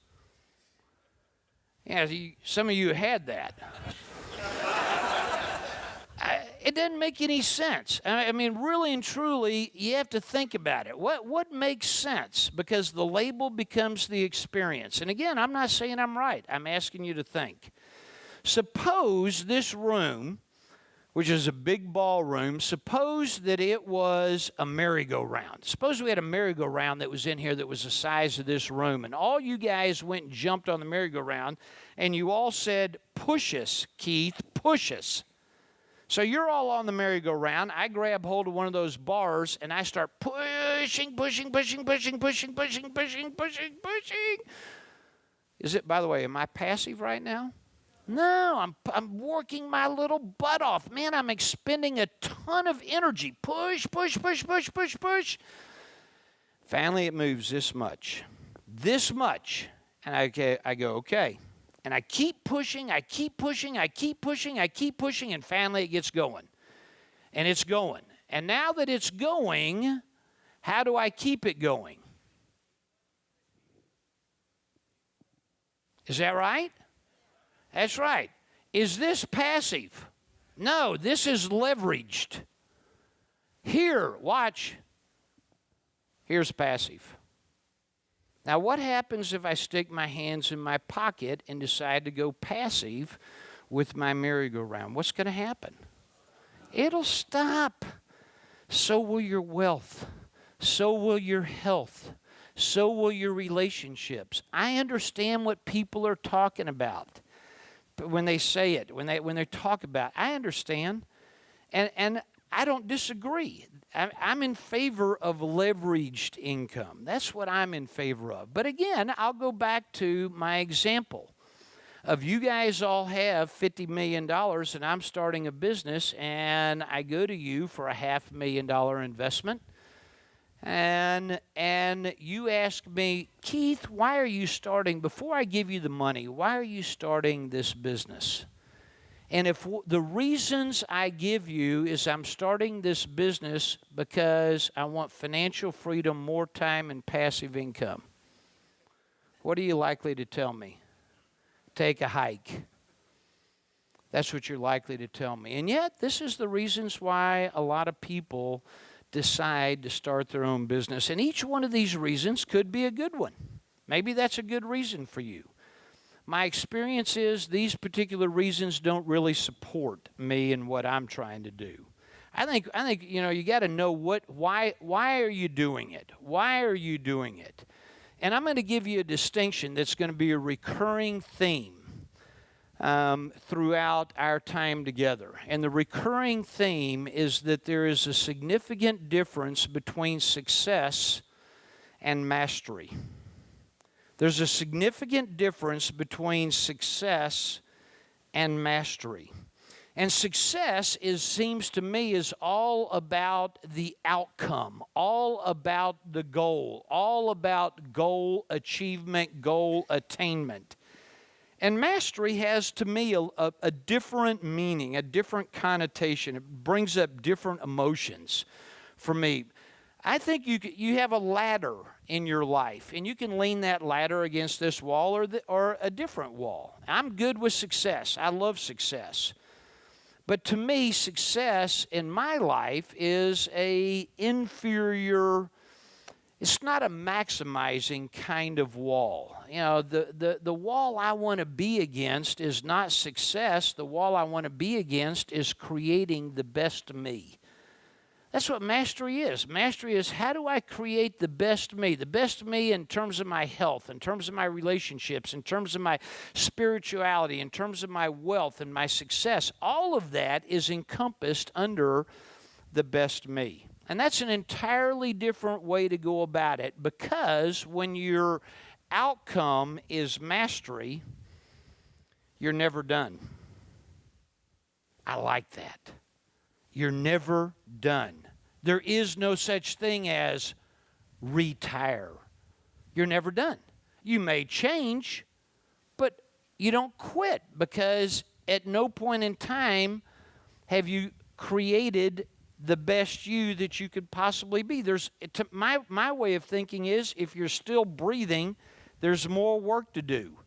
Yeah, some of you had that. It doesn't make any sense. I mean, really and truly, you have to think about it. What makes sense? Because the label becomes the experience. And again, I'm not saying I'm right. I'm asking you to think. Suppose this room, which is a big ballroom, suppose that it was a merry-go-round. Suppose we had a merry-go-round that was in here that was the size of this room, and all you guys went and jumped on the merry-go-round, and you all said, push us, Keith, push us. So you're all on the merry-go-round. I grab hold of one of those bars, and I start pushing. Is it, by the way, am I passive right now? No, I'm working my little butt off. Man, I'm expending a ton of energy. Push. Finally, it moves this much. And I go, okay. And I keep pushing, and finally it gets going. And it's going. And now that it's going, how do I keep it going? Is that right? That's right. Is this passive? No, this is leveraged. Here, watch. Here's passive. Now, what happens if I stick my hands in my pocket and decide to go passive with my merry-go-round? What's going to happen? It'll stop. So will your wealth. So will your health. So will your relationships. I understand what people are talking about. But when they say it, when they talk about it, I understand. And I don't disagree. I'm in favor of leveraged income. That's what I'm in favor of. But again, I'll go back to my example of you guys all have $50 million and I'm starting a business and I go to you for a $500,000 investment and you ask me, Keith, why are you starting, before I give you the money, why are you starting this business? And if the reasons I give you is I'm starting this business because I want financial freedom, more time, and passive income, what are you likely to tell me? Take a hike. That's what you're likely to tell me. And yet, this is the reasons why a lot of people decide to start their own business. And each one of these reasons could be a good one. Maybe that's a good reason for you. My experience is these particular reasons don't really support me and what I'm trying to do. I think you got to know why are you doing it? Why are you doing it? And I'm going to give you a distinction that's going to be a recurring theme throughout our time together. And the recurring theme is that there is a significant difference between success and mastery. There's a significant difference between success and mastery. And success seems to me is all about the outcome, all about the goal, all about goal achievement, goal attainment. And mastery has, to me, a different meaning, a different connotation. It brings up different emotions for me. I think you have a ladder in your life, and you can lean that ladder against this wall or a different wall. I'm good with success. I love success. But to me, success in my life is a inferior, it's not a maximizing kind of wall. You know, the wall I want to be against is not success. The wall I want to be against is creating the best me. That's what mastery is. Mastery is, how do I create the best me in terms of my health, in terms of my relationships, in terms of my spirituality, in terms of my wealth and my success. All of that is encompassed under the best me. And that's an entirely different way to go about it, because when your outcome is mastery, you're never done. I like that. You're never done. There is no such thing as retire. You're never done. You may change, but you don't quit, because at no point in time have you created the best you that you could possibly be. My way of thinking is, if you're still breathing, there's more work to do.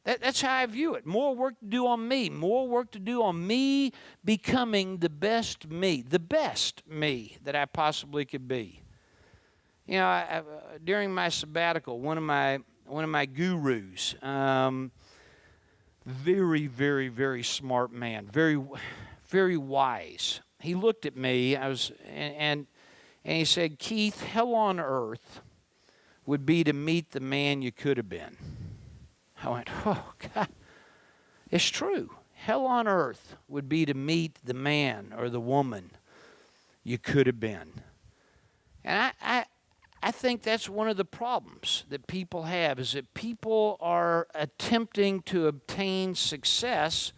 That's how I view it. More work to do on me. More work to do on me becoming the best me that I possibly could be. You know, during my sabbatical, one of my gurus, very, very, very smart man, very, very wise. He looked at me. And he said, "Keith, hell on earth would be to meet the man you could have been." I went, oh, God, it's true. Hell on earth would be to meet the man or the woman you could have been. And I think that's one of the problems that people have, is that people are attempting to obtain success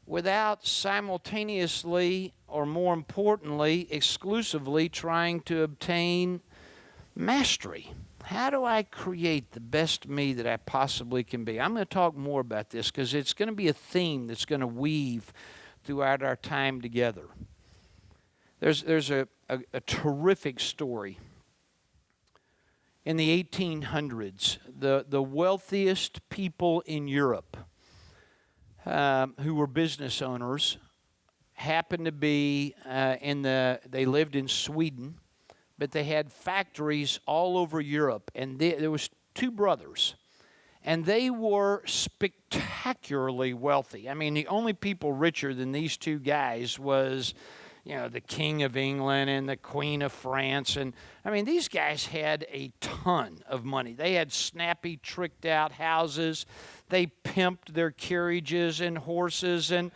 without simultaneously, or more importantly, exclusively trying to obtain mastery. How do I create the best me that I possibly can be? I'm going to talk more about this, because it's going to be a theme that's going to weave throughout our time together. There's a terrific story. In the 1800s, the wealthiest people in Europe who were business owners happened to be they lived in Sweden, but they had factories all over Europe, and there was two brothers, and they were spectacularly wealthy. I mean, the only people richer than these two guys was, the King of England and the Queen of France. And I mean, these guys had a ton of money. They had snappy, tricked out houses. They pimped their carriages and horses. And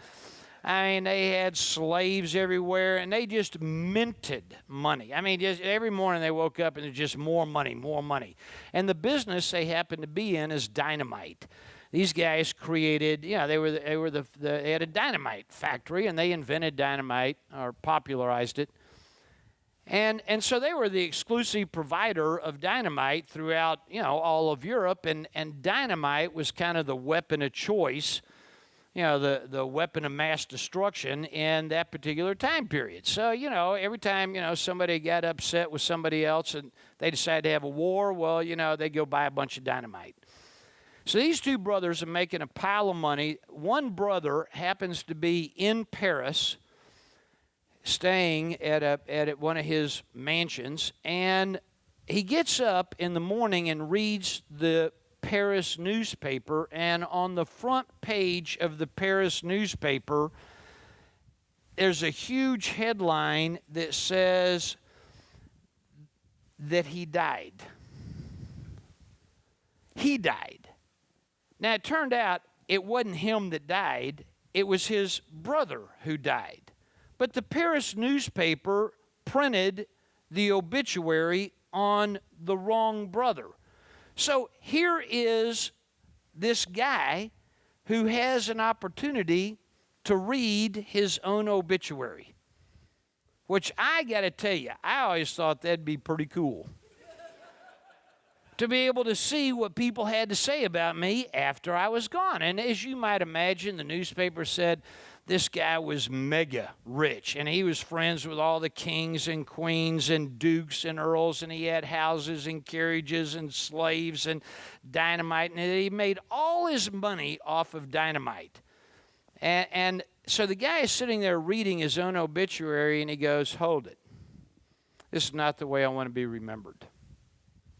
I mean, they had slaves everywhere, and they just minted money. I mean, just every morning they woke up and there's just more money, more money. And the business they happened to be in is dynamite. These guys created, they had a dynamite factory, and they invented dynamite or popularized it. And so they were the exclusive provider of dynamite throughout, all of Europe, and dynamite was kind of the weapon of choice, the weapon of mass destruction in that particular time period. So, every time, somebody got upset with somebody else and they decided to have a war, well, they go buy a bunch of dynamite. So these two brothers are making a pile of money. One brother happens to be in Paris, staying at one of his mansions, and he gets up in the morning and reads the Paris newspaper, and on the front page of the Paris newspaper, there's a huge headline that says that he died. He died. Now, it turned out it wasn't him that died, it was his brother who died. But the Paris newspaper printed the obituary on the wrong brother. So here is this guy who has an opportunity to read his own obituary, which I got to tell you, I always thought that'd be pretty cool. To be able to see what people had to say about me after I was gone. And as you might imagine, the newspaper said this guy was mega rich, and he was friends with all the kings and queens and dukes and earls, and he had houses and carriages and slaves and dynamite, and he made all his money off of dynamite. And so the guy is sitting there reading his own obituary, and he goes, hold it. This is not the way I want to be remembered.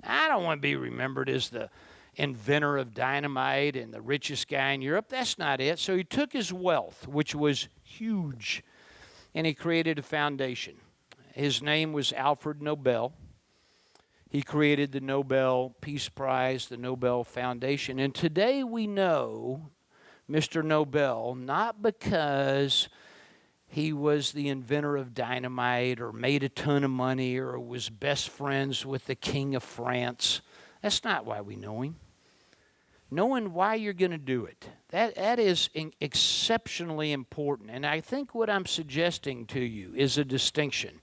I don't want to be remembered as the inventor of dynamite and the richest guy in Europe. That's not it. So he took his wealth, which was huge, and he created a foundation. His name was Alfred Nobel. He created the Nobel Peace Prize, the Nobel Foundation. And today we know Mr. Nobel not because he was the inventor of dynamite or made a ton of money or was best friends with the King of France. That's not why we know him. Knowing why you're going to do it, that is exceptionally important. And I think what I'm suggesting to you is a distinction.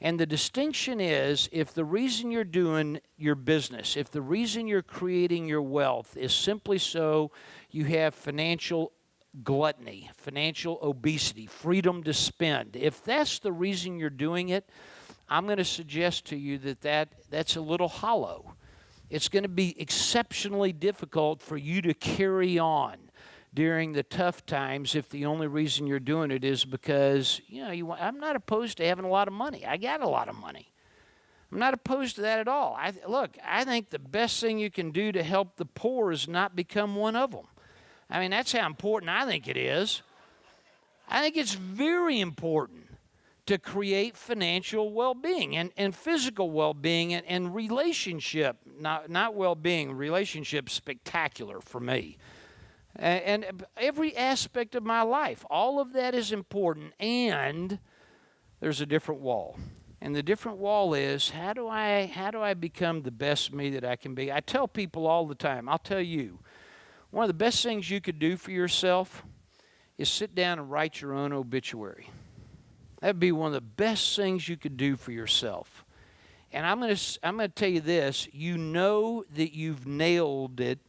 And the distinction is, if the reason you're doing your business, if the reason you're creating your wealth is simply so you have financial gluttony, financial obesity, freedom to spend, if that's the reason you're doing it, I'm going to suggest to you that's a little hollow. It's going to be exceptionally difficult for you to carry on during the tough times if the only reason you're doing it is because, I'm not opposed to having a lot of money. I got a lot of money. I'm not opposed to that at all. I think the best thing you can do to help the poor is not become one of them. I mean, that's how important I think it is. I think it's very important to create financial well-being and physical well-being and relationship, not well-being, relationship spectacular for me. And every aspect of my life, all of that is important, and there's a different wall. And the different wall is, how do I become the best me that I can be? I tell people all the time, I'll tell you, one of the best things you could do for yourself is sit down and write your own obituary. That'd be one of the best things you could do for yourself. And I'm going to tell you this, you know that you've nailed it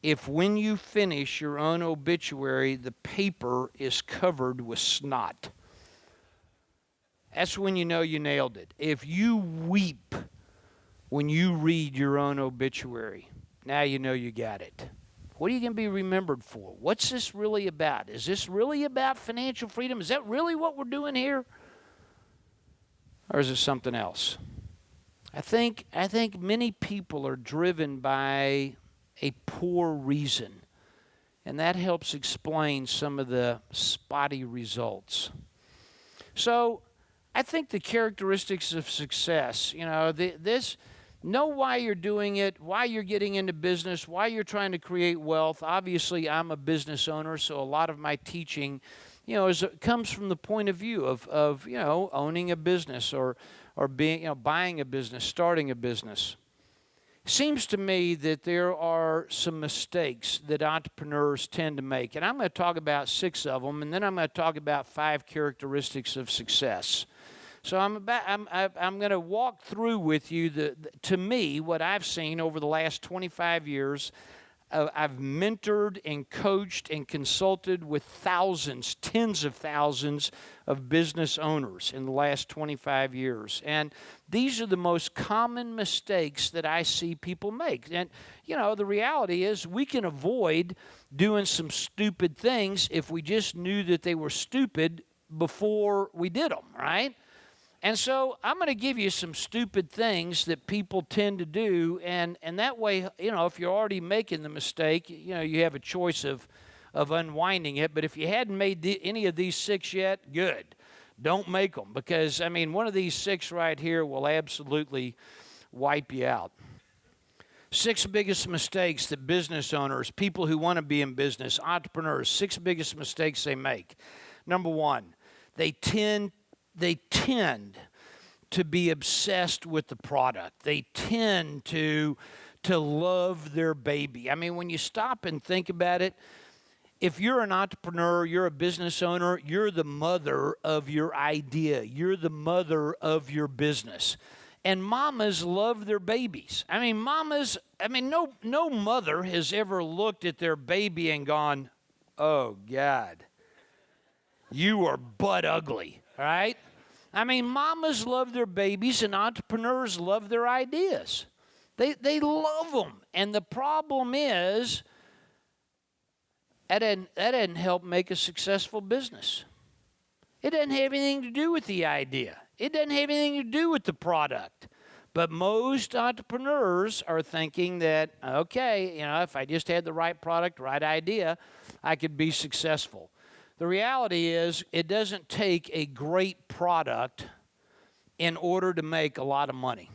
if when you finish your own obituary, the paper is covered with snot. That's when you know you nailed it. If you weep when you read your own obituary, now you know you got it. What are you going to be remembered for? What's this really about? Is this really about financial freedom? Is that really what we're doing here? Or is it something else? I think many people are driven by a poor reason, and that helps explain some of the spotty results. So I think the characteristics of success, Know why you're doing it, why you're getting into business, why you're trying to create wealth. Obviously, I'm a business owner, so a lot of my teaching, comes from the point of view of owning a business or being, buying a business, starting a business. Seems to me that there are some mistakes that entrepreneurs tend to make, and I'm going to talk about 6 of them, and then I'm going to talk about 5 characteristics of success. So I'm going to walk through with you to me what I've seen over the last 25 years. I've mentored and coached and consulted with thousands, tens of thousands of business owners in the last 25 years. And these are the most common mistakes that I see people make. And, the reality is we can avoid doing some stupid things if we just knew that they were stupid before we did them, right? And so I'm going to give you some stupid things that people tend to do, and that way, if you're already making the mistake, you have a choice of unwinding it. But if you hadn't made any of these 6 yet, good. Don't make them, because, one of these 6 right here will absolutely wipe you out. 6 biggest mistakes that business owners, people who want to be in business, entrepreneurs, 6 biggest mistakes they make. Number 1, they tend to be obsessed with the product. They tend to love their baby. When you stop and think about it, if you're an entrepreneur, you're a business owner, you're the mother of your idea. You're the mother of your business. And mamas love their babies. No mother has ever looked at their baby and gone, "Oh, God, you are butt ugly." Right? Mamas love their babies and entrepreneurs love their ideas. They love them. And the problem is that doesn't help make a successful business. It doesn't have anything to do with the idea. It doesn't have anything to do with the product. But most entrepreneurs are thinking that, okay, if I just had the right product, right idea, I could be successful. The reality is it doesn't take a great product in order to make a lot of money.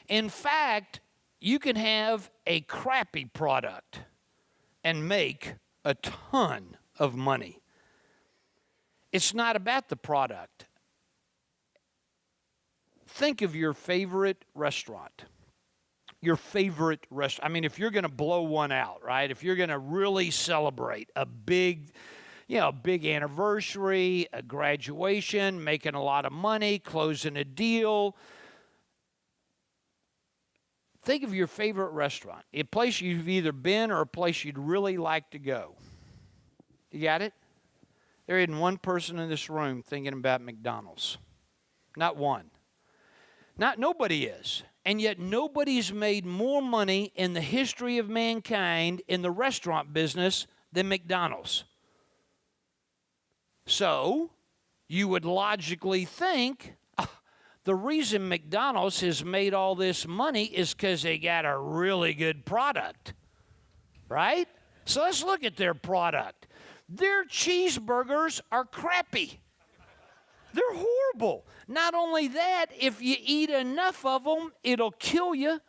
In fact, you can have a crappy product and make a ton of money. It's not about the product. Think of your favorite restaurant. Your favorite restaurant. If you're going to blow one out, right? If you're going to really celebrate a big anniversary, a graduation, making a lot of money, closing a deal. Think of your favorite restaurant, a place you've either been or a place you'd really like to go. You got it? There isn't one person in this room thinking about McDonald's. Not one. Nobody is. And yet nobody's made more money in the history of mankind in the restaurant business than McDonald's. So you would logically think the reason McDonald's has made all this money is because they got a really good product, right? So let's look at their product. Their cheeseburgers are crappy. They're horrible. Not only that, if you eat enough of them, it'll kill you.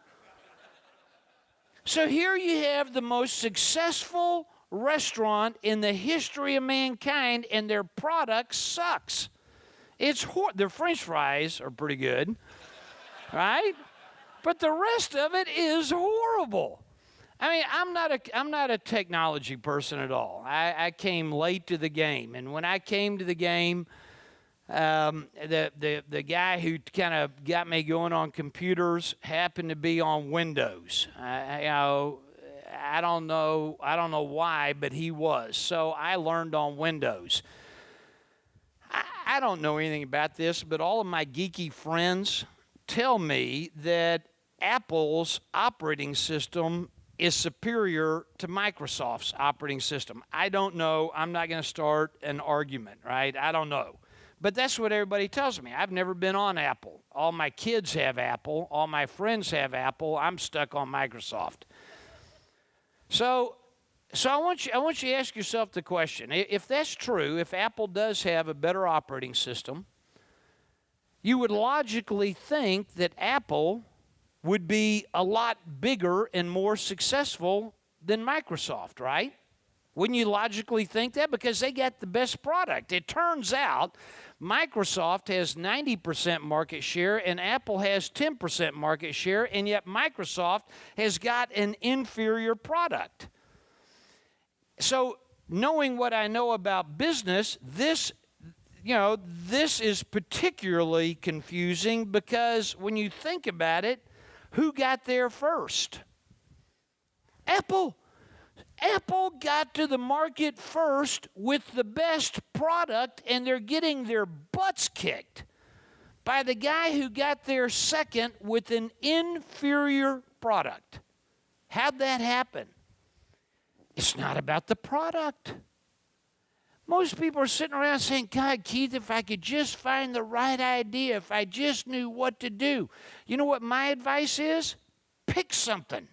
So here you have the most successful restaurant in the history of mankind, and their product sucks. Their French fries are pretty good, right? But the rest of it is horrible. I'm not a technology person at all. I came late to the game, and when I came to the game, the guy who kind of got me going on computers happened to be on Windows. I don't know why, but he was. So I learned on Windows. I don't know anything about this, but all of my geeky friends tell me that Apple's operating system is superior to Microsoft's operating system. I don't know. I'm not going to start an argument, right? I don't know. But that's what everybody tells me. I've never been on Apple. All my kids have Apple. All my friends have Apple. I'm stuck on Microsoft. So I want you to ask yourself the question. If that's true, if Apple does have a better operating system, you would logically think that Apple would be a lot bigger and more successful than Microsoft, right? Wouldn't you logically think that? Because they got the best product. It turns out Microsoft has 90% market share and Apple has 10% market share, and yet Microsoft has got an inferior product. So, knowing what I know about business, this is particularly confusing because when you think about it, who got there first? Apple. Apple got to the market first with the best product, and they're getting their butts kicked by the guy who got there second with an inferior product. How'd that happen? It's not about the product. Most people are sitting around saying, God, Keith, if I could just find the right idea, if I just knew what to do. You know what my advice is? Pick something.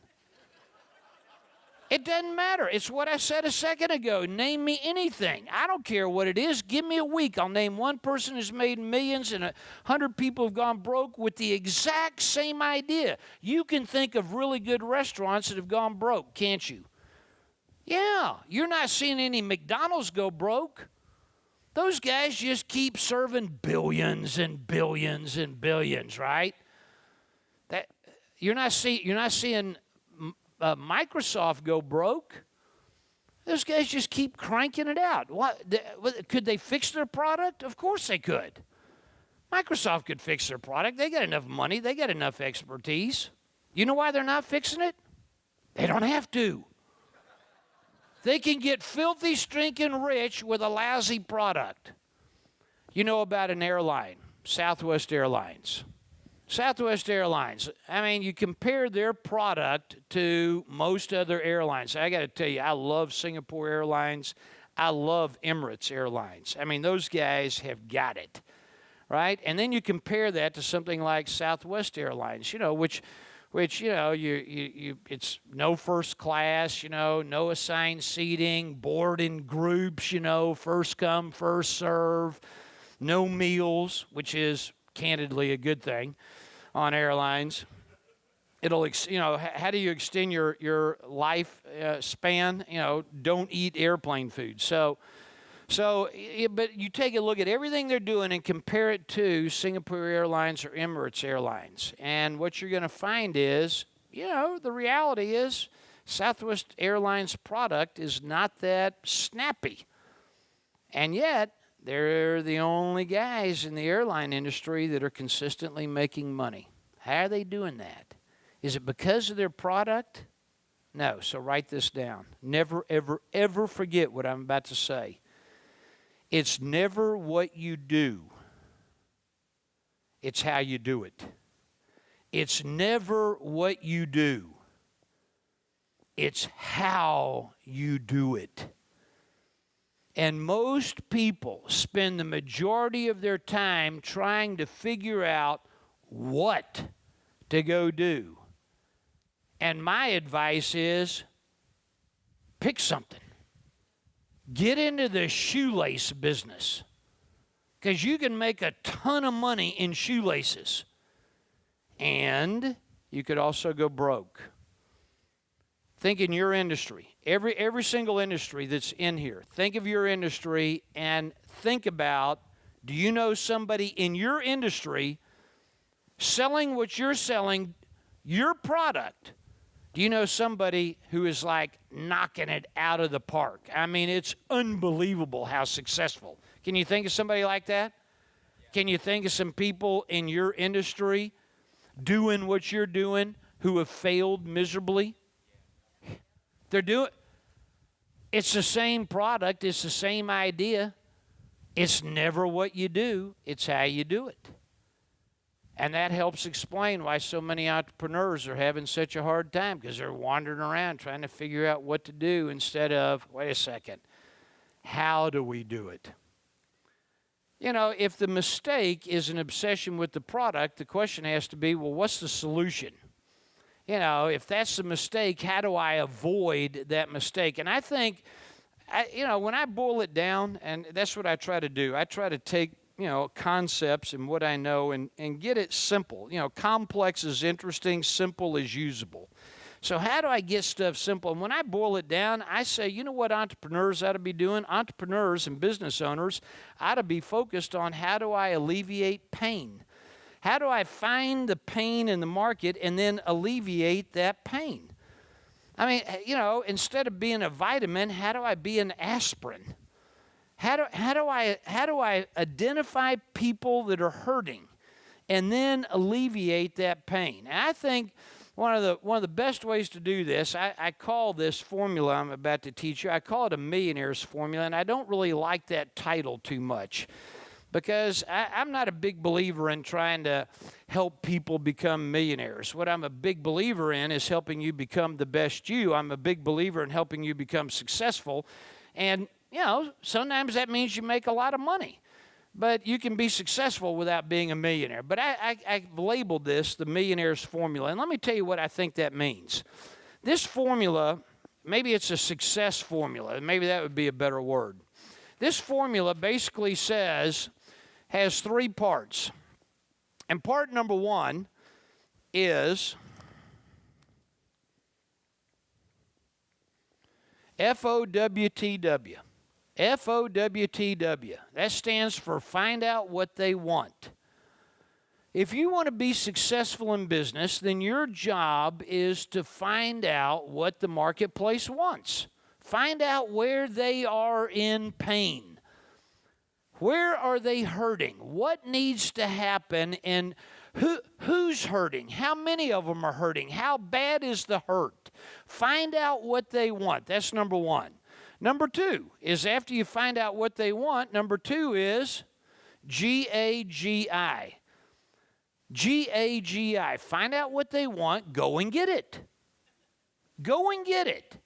It doesn't matter. It's what I said a second ago. Name me anything. I don't care what it is. Give me a week. I'll name one person who's made millions and 100 people have gone broke with the exact same idea. You can think of really good restaurants that have gone broke, can't you? Yeah, you're not seeing any McDonald's go broke. Those guys just keep serving billions and billions and billions, right? That you're not seeing Microsoft go broke. Those guys just keep cranking it out. Could they fix their product? Of course they could. Microsoft could fix their product. They got enough money. They got enough expertise. You know why they're not fixing it? They don't have to. They can get filthy, stinking rich with a lousy product. You know about an airline, Southwest Airlines. Southwest Airlines, I mean, you compare their product to most other airlines. I got to tell you, I love Singapore Airlines. I love Emirates Airlines. I mean, those guys have got it, right? And then you compare that to something like Southwest Airlines, which it's no first class, no assigned seating, board in groups, first come, first serve, no meals, which is candidly a good thing on airlines. It'll, how do you extend your life span? Don't eat airplane food. But you take a look at everything they're doing and compare it to Singapore Airlines or Emirates Airlines. And what you're going to find is, the reality is Southwest Airlines product is not that snappy. And yet, they're the only guys in the airline industry that are consistently making money. How are they doing that? Is it because of their product? No. So write this down. Never, ever, ever forget what I'm about to say. It's never what you do. It's how you do it. It's never what you do. It's how you do it. And most people spend the majority of their time trying to figure out what to go do. And my advice is, pick something. Get into the shoelace business, because you can make a ton of money in shoelaces. And you could also go broke. Think in your industry, every single industry that's in here. Think of your industry and think about, do you know somebody in your industry selling what you're selling, your product? Do you know somebody who is like knocking it out of the park? I mean, it's unbelievable how successful. Can you think of somebody like that? Can you think of some people in your industry doing what you're doing who have failed miserably? It's the same product. It's the same idea. It's never what you do. It's how you do it. And that helps explain why so many entrepreneurs are having such a hard time, because they're wandering around trying to figure out what to do instead of, wait a second, how do we do it? If the mistake is an obsession with the product, the question has to be, well, what's the solution? If that's the mistake, how do I avoid that mistake? And I think, when I boil it down, and that's what I try to do, I try to take, concepts and what I know and get it simple. Complex is interesting, simple is usable. So how do I get stuff simple? And when I boil it down, I say, you know what entrepreneurs ought to be doing? Entrepreneurs and business owners ought to be focused on how do I alleviate pain? How do I find the pain in the market and then alleviate that pain? I mean, instead of being a vitamin, how do I be an aspirin? How do I identify people that are hurting and then alleviate that pain? And I think one of the best ways to do this, I call this formula I'm about to teach you, I call it a millionaire's formula, and I don't really like that title too much because I'm not a big believer in trying to help people become millionaires. What I'm a big believer in is helping you become the best you. I'm a big believer in helping you become successful. And, sometimes that means you make a lot of money. But you can be successful without being a millionaire. But I've labeled this the millionaire's formula. And let me tell you what I think that means. This formula, maybe it's a success formula. Maybe that would be a better word. This formula basically has three parts. And part number one is FOWTW. FOWTW. That stands for find out what they want. If you want to be successful in business, then your job is to find out what the marketplace wants. Find out where they are in pain. Where are they hurting? What needs to happen? And who's hurting? How many of them are hurting? How bad is the hurt? Find out what they want. That's number one. Number two is after you find out what they want, number two is GAGI. GAGI. Find out what they want, go and get it. Go and get it.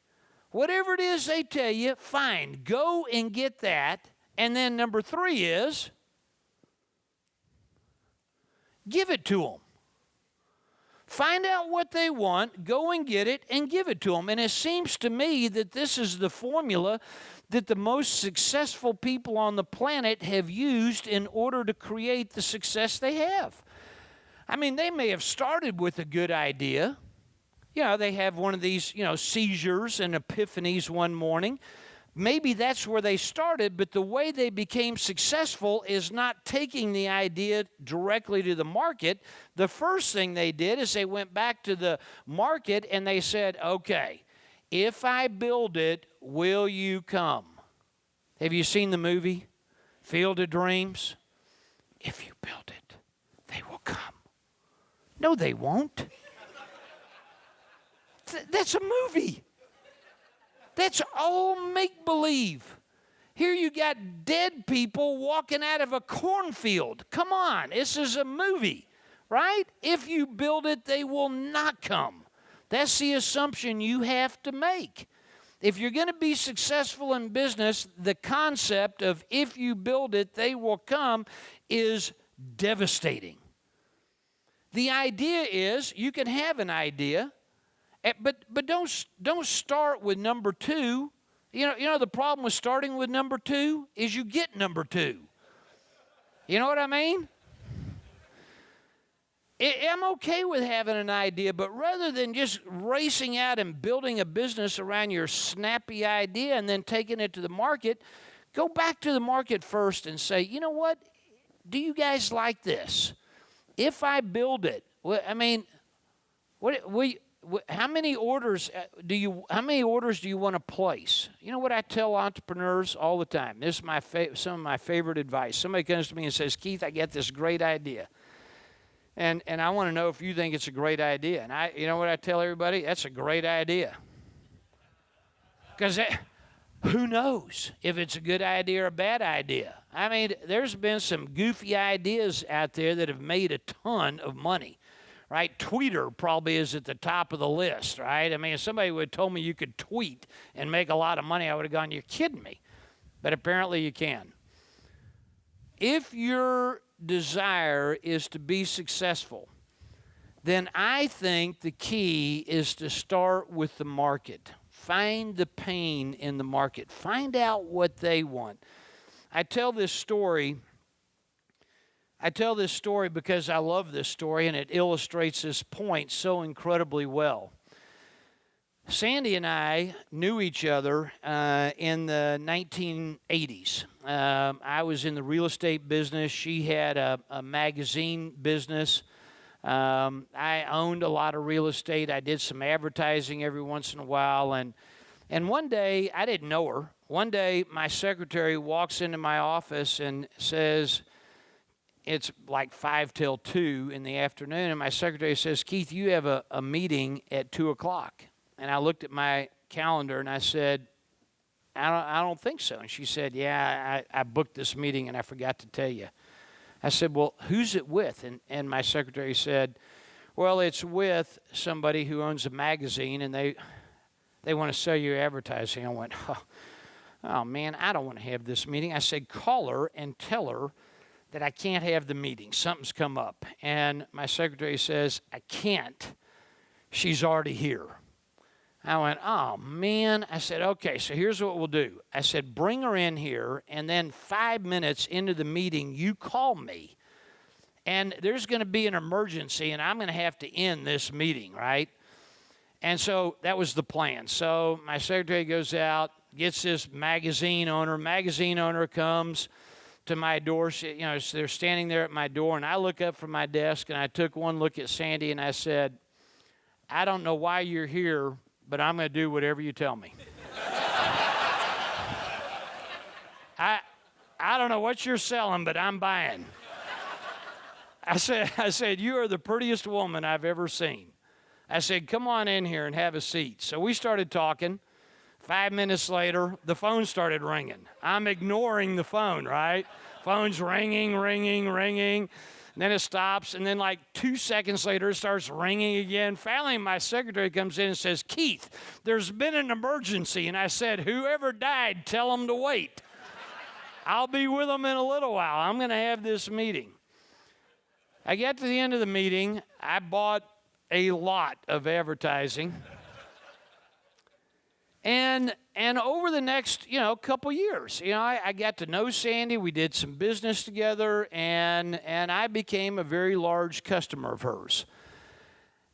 Whatever it is they tell you, fine, go and get that. And then number three is give it to them. Find out what they want, go and get it, and give it to them. And it seems to me that this is the formula that the most successful people on the planet have used in order to create the success they have. I mean, they may have started with a good idea. They have one of these, seizures and epiphanies one morning. Maybe that's where they started, but the way they became successful is not taking the idea directly to the market. The first thing they did is they went back to the market and they said, okay, if I build it, will you come? Have you seen the movie Field of Dreams? If you build it, they will come. No, they won't. That's a movie. That's all make-believe. Here you got dead people walking out of a cornfield. Come on, this is a movie, right? If you build it, they will not come. That's the assumption you have to make. If you're going to be successful in business, the concept of if you build it, they will come is devastating. The idea is you can have an idea, but don't start with number two. The problem with starting with number two is you get number two. You know what I mean? I'm okay with having an idea, but rather than just racing out and building a business around your snappy idea and then taking it to the market, go back to the market first and say, you know what? Do you guys like this? If I build it, how many orders do you want to place? You know what I tell entrepreneurs all the time? This is some of my favorite advice. Somebody comes to me and says, Keith, I got this great idea. And I want to know if you think it's a great idea. And you know what I tell everybody? That's a great idea. Because who knows if it's a good idea or a bad idea? I mean, there's been some goofy ideas out there that have made a ton of money. Right? Tweeter probably is at the top of the list, right? I mean, if somebody would have told me you could tweet and make a lot of money, I would have gone, you're kidding me. But apparently you can. If your desire is to be successful, then I think the key is to start with the market. Find the pain in the market. Find out what they want. I tell this story I tell this story because I love this story and it illustrates this point so incredibly well. Sandy and I knew each other in the 1980s. I was in the real estate business. She had a magazine business. I owned a lot of real estate. I did some advertising every once in a while. And one day, I didn't know her. One day, my secretary walks into my office and says, it's like 5 till 2 in the afternoon, and my secretary says, Keith, you have a meeting at 2 o'clock. And I looked at my calendar and I said, I don't think so. And she said, yeah, I booked this meeting and I forgot to tell you. I said, well, who's it with? And my secretary said, well, it's with somebody who owns a magazine and they want to sell you advertising. I went, oh man, I don't want to have this meeting. I said, call her and tell her that I can't have the meeting. Something's come up. And my secretary says, I can't. She's already here. I went, oh, man. I said, okay, so here's what we'll do. I said, bring her in here, and then 5 minutes into the meeting, you call me. And there's going to be an emergency, and I'm going to have to end this meeting, right? And so that was the plan. So my secretary goes out, gets this magazine owner. Magazine owner comes to my door. They're standing there at my door, and I look up from my desk, and I took one look at Sandy, and I said, I don't know why you're here, but I'm going to do whatever you tell me. I don't know what you're selling, but I'm buying. I said, you are the prettiest woman I've ever seen. I said, come on in here and have a seat. So we started talking. 5 minutes later, the phone started ringing. I'm ignoring the phone, right? Phone's ringing, ringing, ringing. And then it stops, and then like 2 seconds later, it starts ringing again. Finally, my secretary comes in and says, Keith, there's been an emergency. And I said, whoever died, tell them to wait. I'll be with them in a little while. I'm going to have this meeting. I get to the end of the meeting. I bought a lot of advertising. And over the next, couple years, I got to know Sandy. We did some business together, and I became a very large customer of hers.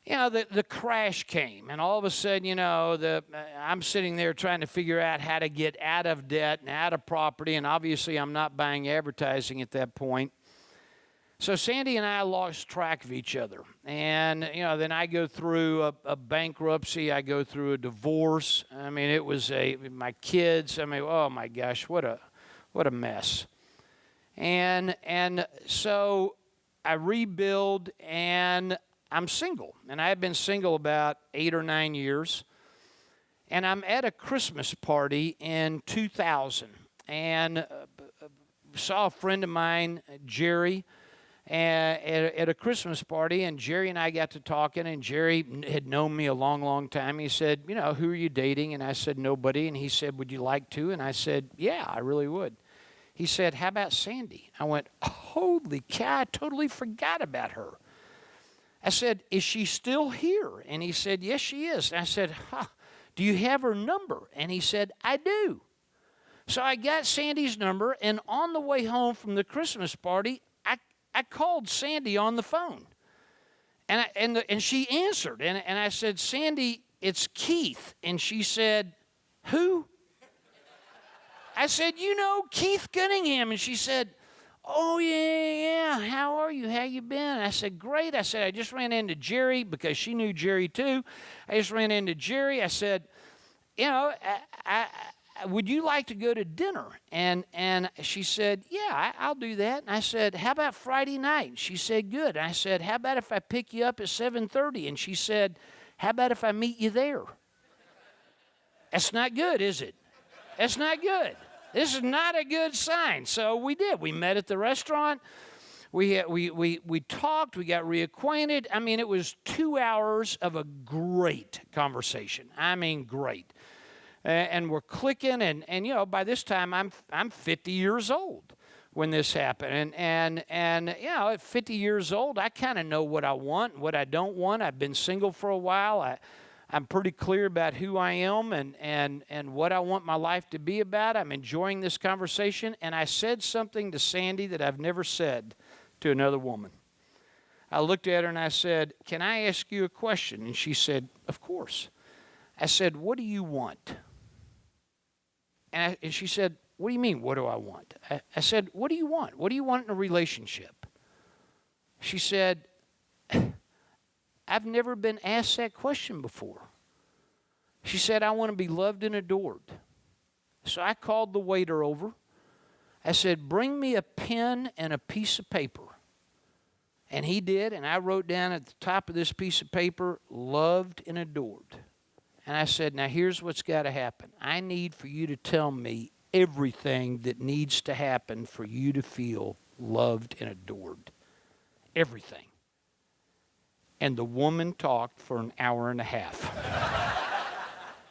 The crash came, and all of a sudden, I'm sitting there trying to figure out how to get out of debt and out of property, and obviously I'm not buying advertising at that point. So Sandy and I lost track of each other. And, then I go through a bankruptcy. I go through a divorce. I mean, it was my kids. I mean, oh my gosh, what a mess. And so I rebuild, and I'm single. And I have been single about 8 or 9 years. And I'm at a Christmas party in 2000. And saw a friend of mine, Jerry, at a Christmas party, and Jerry and I got to talking, and Jerry had known me a long, long time. He said, who are you dating? And I said, nobody. And he said, would you like to? And I said, yeah, I really would. He said, how about Sandy? I went, holy cow, I totally forgot about her. I said, is she still here? And he said, yes, she is. And I said, do you have her number? And he said, I do. So I got Sandy's number, and on the way home from the Christmas party, I called Sandy on the phone, and she answered, and I said, Sandy, it's Keith. And she said, who? I said, Keith Cunningham. And she said, oh, yeah, how are you? How you been? I said, great. I said, I just ran into Jerry, because she knew Jerry too. I just ran into Jerry. I said, would you like to go to dinner? And she said, yeah, I'll do that. And I said, how about Friday night? She said, good. And I said, how about if I pick you up at 7:30? And she said, how about if I meet you there? That's not good, is it? That's not good. This is not a good sign. So we did. We met at the restaurant. We talked. We got reacquainted. I mean, it was 2 hours of a great conversation. I mean, great. And we're clicking, and by this time I'm 50 years old when this happened, and at 50 years old, I kind of know what I want and what I don't want. I've been single for a while. I'm pretty clear about who I am and what I want my life to be about. I'm enjoying this conversation, and I said something to Sandy that I've never said to another woman. I looked at her and I said, "Can I ask you a question?" And she said, "Of course." I said, "What do you want?" And she said, "What do you mean, what do I want?" I said, "What do you want? What do you want in a relationship?" She said, "I've never been asked that question before." She said, "I want to be loved and adored." So I called the waiter over. I said, "Bring me a pen and a piece of paper." And he did, and I wrote down at the top of this piece of paper, "Loved and adored." And I said, "Now here's what's got to happen. I need for you to tell me everything that needs to happen for you to feel loved and adored. Everything." And the woman talked for an hour and a half.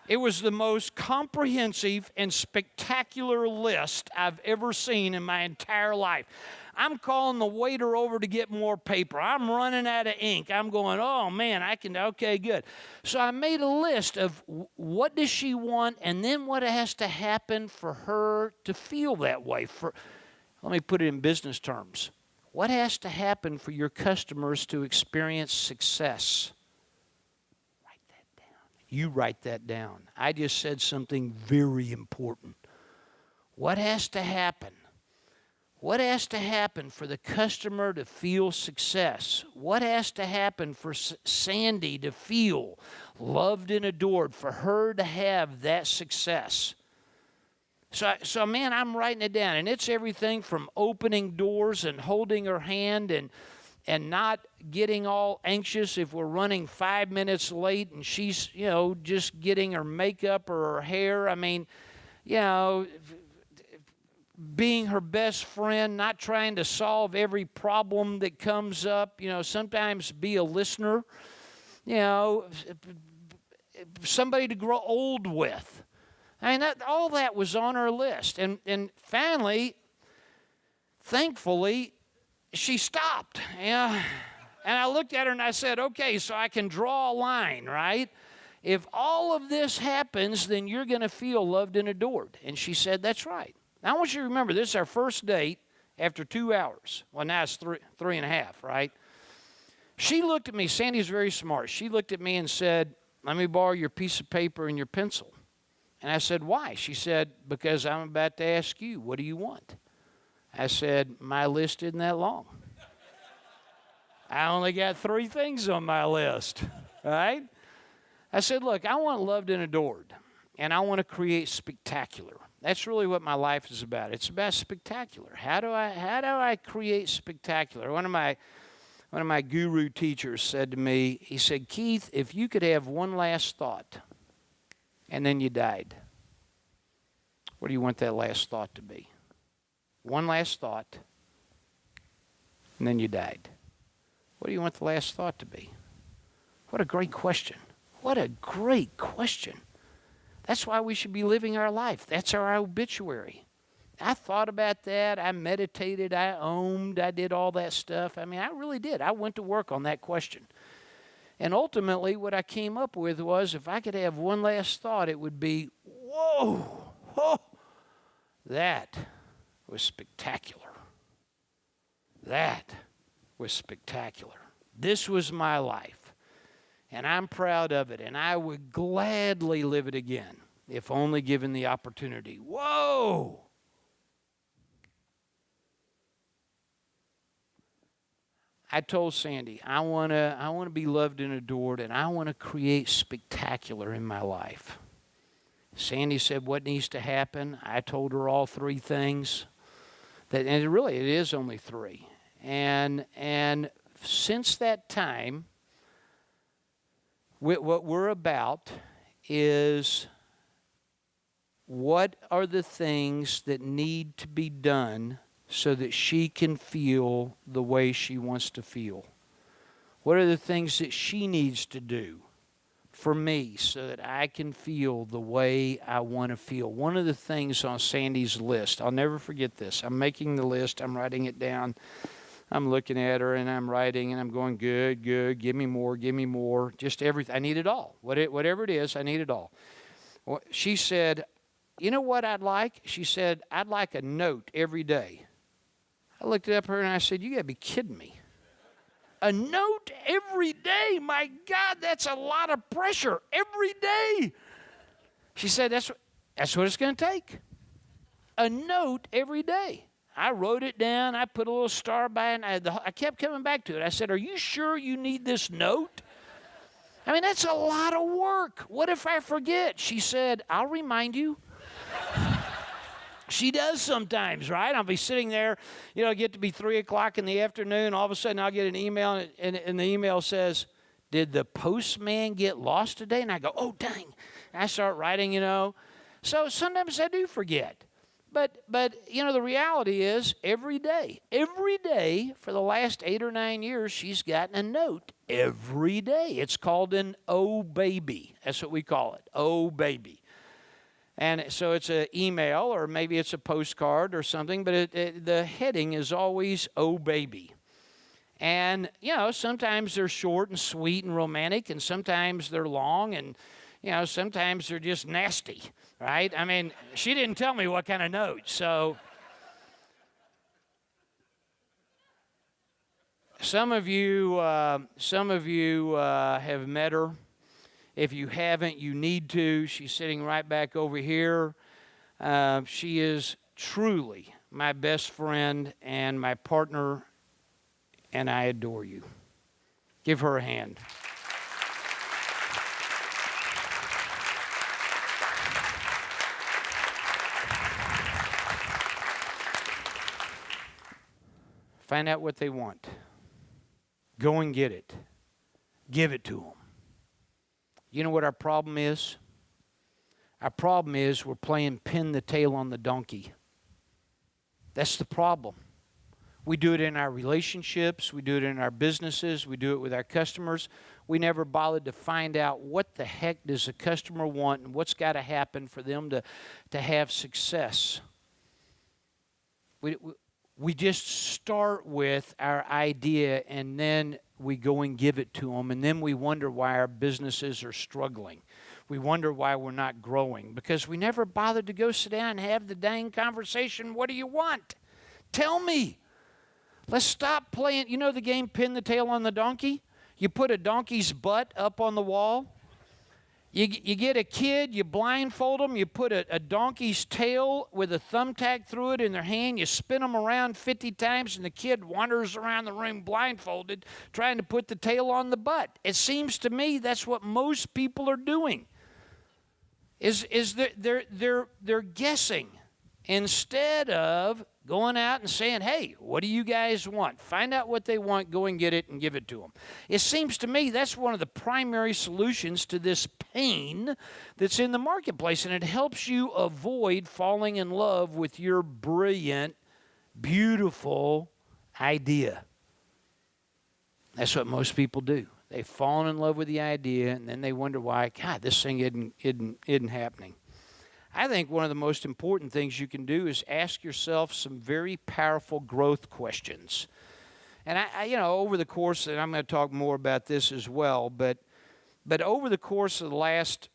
It was the most comprehensive and spectacular list I've ever seen in my entire life. I'm calling the waiter over to get more paper. I'm running out of ink. I'm going, "Oh, man, okay, good." So I made a list of what does she want and then what has to happen for her to feel that way. Let me put it in business terms. What has to happen for your customers to experience success? You write that down. I just said something very important. What has to happen? What has to happen for the customer to feel success? What has to happen for Sandy to feel loved and adored, for her to have that success? So man, I'm writing it down, and it's everything from opening doors and holding her hand and not getting all anxious if we're running 5 minutes late and she's, just getting her makeup or her hair. I mean, being her best friend, not trying to solve every problem that comes up. Sometimes be a listener. Somebody to grow old with. I mean, all that was on her list. And finally, thankfully, she stopped. And I looked at her and I said, "Okay, so I can draw a line, right? If all of this happens, then you're going to feel loved and adored." And she said, "That's right." Now, I want you to remember, this is our first date after 2 hours. Well, now it's three and a half, right? She looked at me. Sandy's very smart. She looked at me and said, "Let me borrow your piece of paper and your pencil." And I said, "Why?" She said, "Because I'm about to ask you, what do you want?" I said, "My list isn't that long. I only got 3 things on my list," right? I said, "Look, I want loved and adored, and I want to create spectacular." That's really what my life is about. It's about spectacular. How do I create spectacular? One of my guru teachers said to me, he said, "Keith, if you could have one last thought, and then you died, what do you want that last thought to be?" One last thought, and then you died. What do you want the last thought to be? What a great question. What a great question. That's why we should be living our life. That's our obituary. I thought about that. I meditated. I owned. I did all that stuff. I mean, I really did. I went to work on that question. And ultimately, what I came up with was, if I could have one last thought, it would be, whoa, that was spectacular. That was spectacular. This was my life, and I'm proud of it, and I would gladly live it again if only given the opportunity. Whoa! I told Sandy, I want to be loved and adored, and I want to create spectacular in my life. Sandy said, "What needs to happen?" I told her all 3 things. And it is only 3. And since that time, what we're about is, what are the things that need to be done so that she can feel the way she wants to feel? What are the things that she needs to do for me so that I can feel the way I want to feel? One of the things on Sandy's list, I'll never forget this. I'm making the list. I'm writing it down. I'm looking at her and I'm writing and I'm going, good, give me more, just everything. I need it all. Whatever it is, I need it all. Well, she said, "You know what I'd like?" She said, "I'd like a note every day." I looked up at her and I said, you got to be kidding me. A note every day? My God, that's a lot of pressure every day. She said, that's what it's going to take. A note every day. I wrote it down. I put a little star by it. And I kept coming back to it. I said, are you sure you need this note? I mean, that's a lot of work. What if I forget? She said, I'll remind you. She does sometimes, right? I'll be sitting there, get to be 3 o'clock in the afternoon. All of a sudden, I'll get an email, and the email says, did the postman get lost today? And I go, oh, dang. And I start writing, So sometimes I do forget. But the reality is every day for the last 8 or 9 years, she's gotten a note every day. It's called an Oh Baby. That's what we call it, Oh Baby. And so it's an email or maybe it's a postcard or something, but the heading is always Oh Baby. And, sometimes they're short and sweet and romantic, and sometimes they're long, and, sometimes they're just nasty, right? I mean, she didn't tell me what kind of note, so. Some of you have met her. If you haven't, you need to. She's sitting right back over here. She is truly my best friend and my partner, and I adore you. Give her a hand. Find out what they want. Go and get it. Give it to them. You know what our problem is? Our problem is we're playing pin the tail on the donkey. That's the problem. We do it in our relationships. We do it in our businesses. We do it with our customers. We never bothered to find out what the heck does a customer want and what's got to happen for them to have success. We just start with our idea and then we go and give it to them, and then we wonder why our businesses are struggling. We wonder why we're not growing because we never bothered to go sit down and have the dang conversation. What do you want? Tell me. Let's stop playing. You know the game Pin the Tail on the Donkey? You put a donkey's butt up on the wall. You get a kid, you blindfold them, you put a donkey's tail with a thumbtack through it in their hand, you spin them around 50 times, and the kid wanders around the room blindfolded, trying to put the tail on the butt. It seems to me that's what most people are doing. Is they're guessing instead of going out and saying, hey, what do you guys want? Find out what they want, go and get it, and give it to them. It seems to me that's one of the primary solutions to this pain that's in the marketplace, and it helps you avoid falling in love with your brilliant, beautiful idea. That's what most people do. They've fallen in love with the idea, and then they wonder why, God, this thing isn't happening. I think one of the most important things you can do is ask yourself some very powerful growth questions. And I over the course, and I'm going to talk more about this as well, but over the course of the last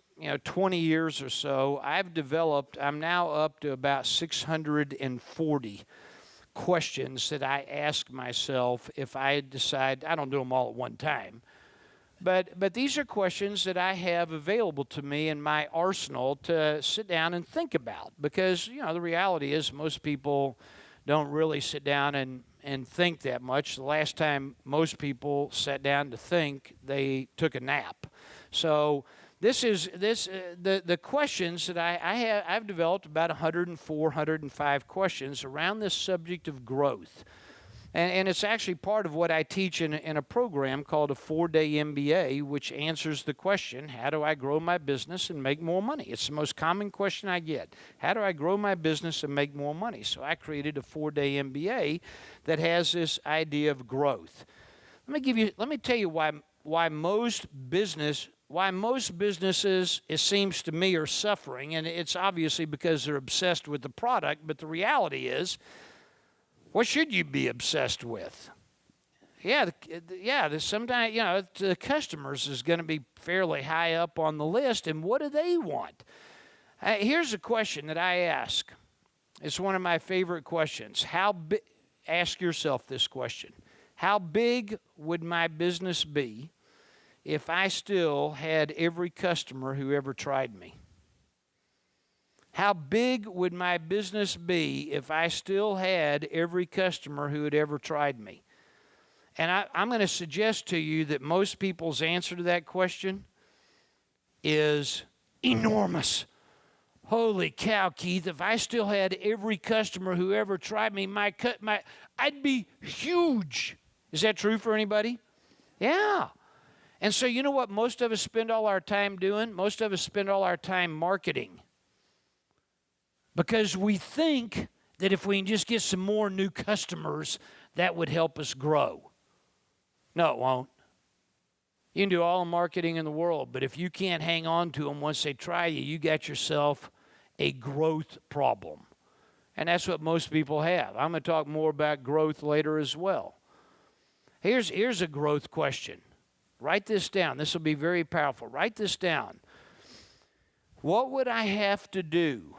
20 years or so, I'm now up to about 640 questions that I ask myself if I decide. I don't do them all at one time. But these are questions that I have available to me in my arsenal to sit down and think about. Because, the reality is most people don't really sit down and think that much. The last time most people sat down to think, they took a nap. So the questions that I've developed about 104, 105 questions around this subject of growth. And it's actually part of what I teach in a program called a 4-day MBA, which answers the question, how do I grow my business and make more money? It's the most common question I get. How do I grow my business and make more money? So I created a 4-day MBA that has this idea of growth. Let me tell you why most businesses, it seems to me, are suffering. And it's obviously because they're obsessed with the product, but the reality is, what should you be obsessed with? Sometimes, the customers is going to be fairly high up on the list, and what do they want? Here's a question that I ask. It's one of my favorite questions. ask yourself this question. How big would my business be if I still had every customer who ever tried me? How big would my business be if I still had every customer who had ever tried me? And I'm going to suggest to you that most people's answer to that question is enormous. Holy cow, Keith, if I still had every customer who ever tried me, I'd be huge. Is that true for anybody? Yeah. And so you know what most of us spend all our time doing? Most of us spend all our time marketing. Because we think that if we can just get some more new customers, that would help us grow. No, it won't. You can do all the marketing in the world, but if you can't hang on to them once they try you, you got yourself a growth problem. And that's what most people have. I'm going to talk more about growth later as well. Here's a growth question. Write this down. This will be very powerful. Write this down. What would I have to do?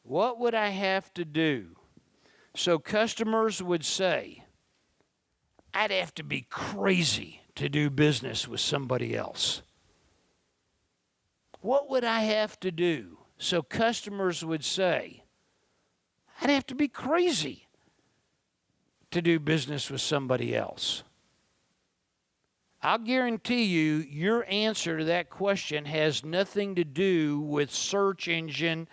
What would I have to do so customers would say, I'd have to be crazy to do business with somebody else? What would I have to do so customers would say, I'd have to be crazy to do business with somebody else? I'll guarantee you your answer to that question has nothing to do with search engine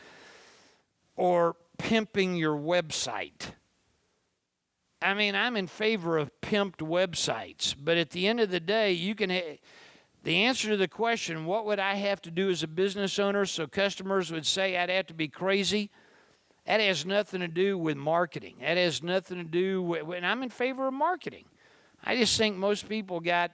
or pimping your website. I mean, I'm in favor of pimped websites, but at the end of the day, the answer to the question, what would I have to do as a business owner so customers would say I'd have to be crazy? That has nothing to do with marketing. That has nothing to do with, and I'm in favor of marketing. I just think most people got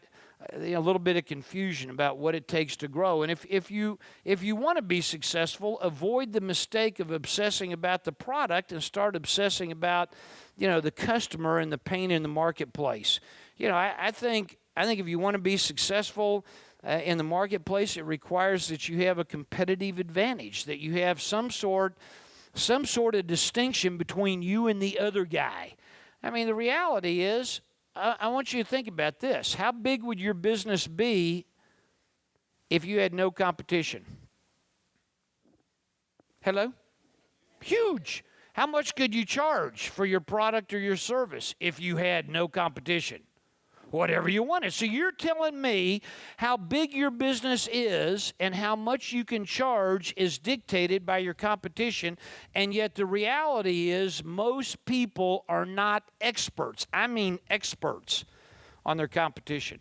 a little bit of confusion about what it takes to grow. And if you want to be successful, avoid the mistake of obsessing about the product and start obsessing about, the customer and the pain in the marketplace. I think if you want to be successful in the marketplace, it requires that you have a competitive advantage, that you have some sort of distinction between you and the other guy. I mean, the reality is, I want you to think about this. How big would your business be if you had no competition? Hello? Huge. How much could you charge for your product or your service if you had no competition? Whatever you wanted. So you're telling me how big your business is and how much you can charge is dictated by your competition, and yet the reality is most people are not experts. I mean experts on their competition.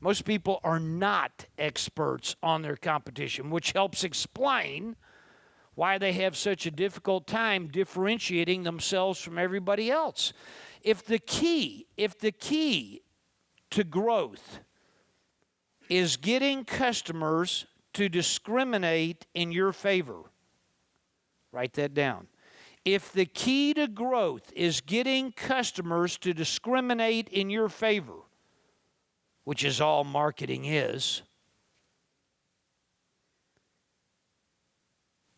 Most people are not experts on their competition, which helps explain why they have such a difficult time differentiating themselves from everybody else. If the key to growth is getting customers to discriminate in your favor, write that down. If the key to growth is getting customers to discriminate in your favor, which is all marketing is,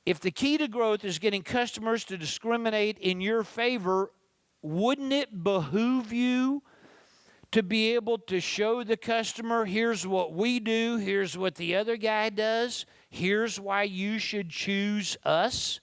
if the key to growth is getting customers to discriminate in your favor, wouldn't it behoove you to be able to show the customer, here's what we do, here's what the other guy does, here's why you should choose us?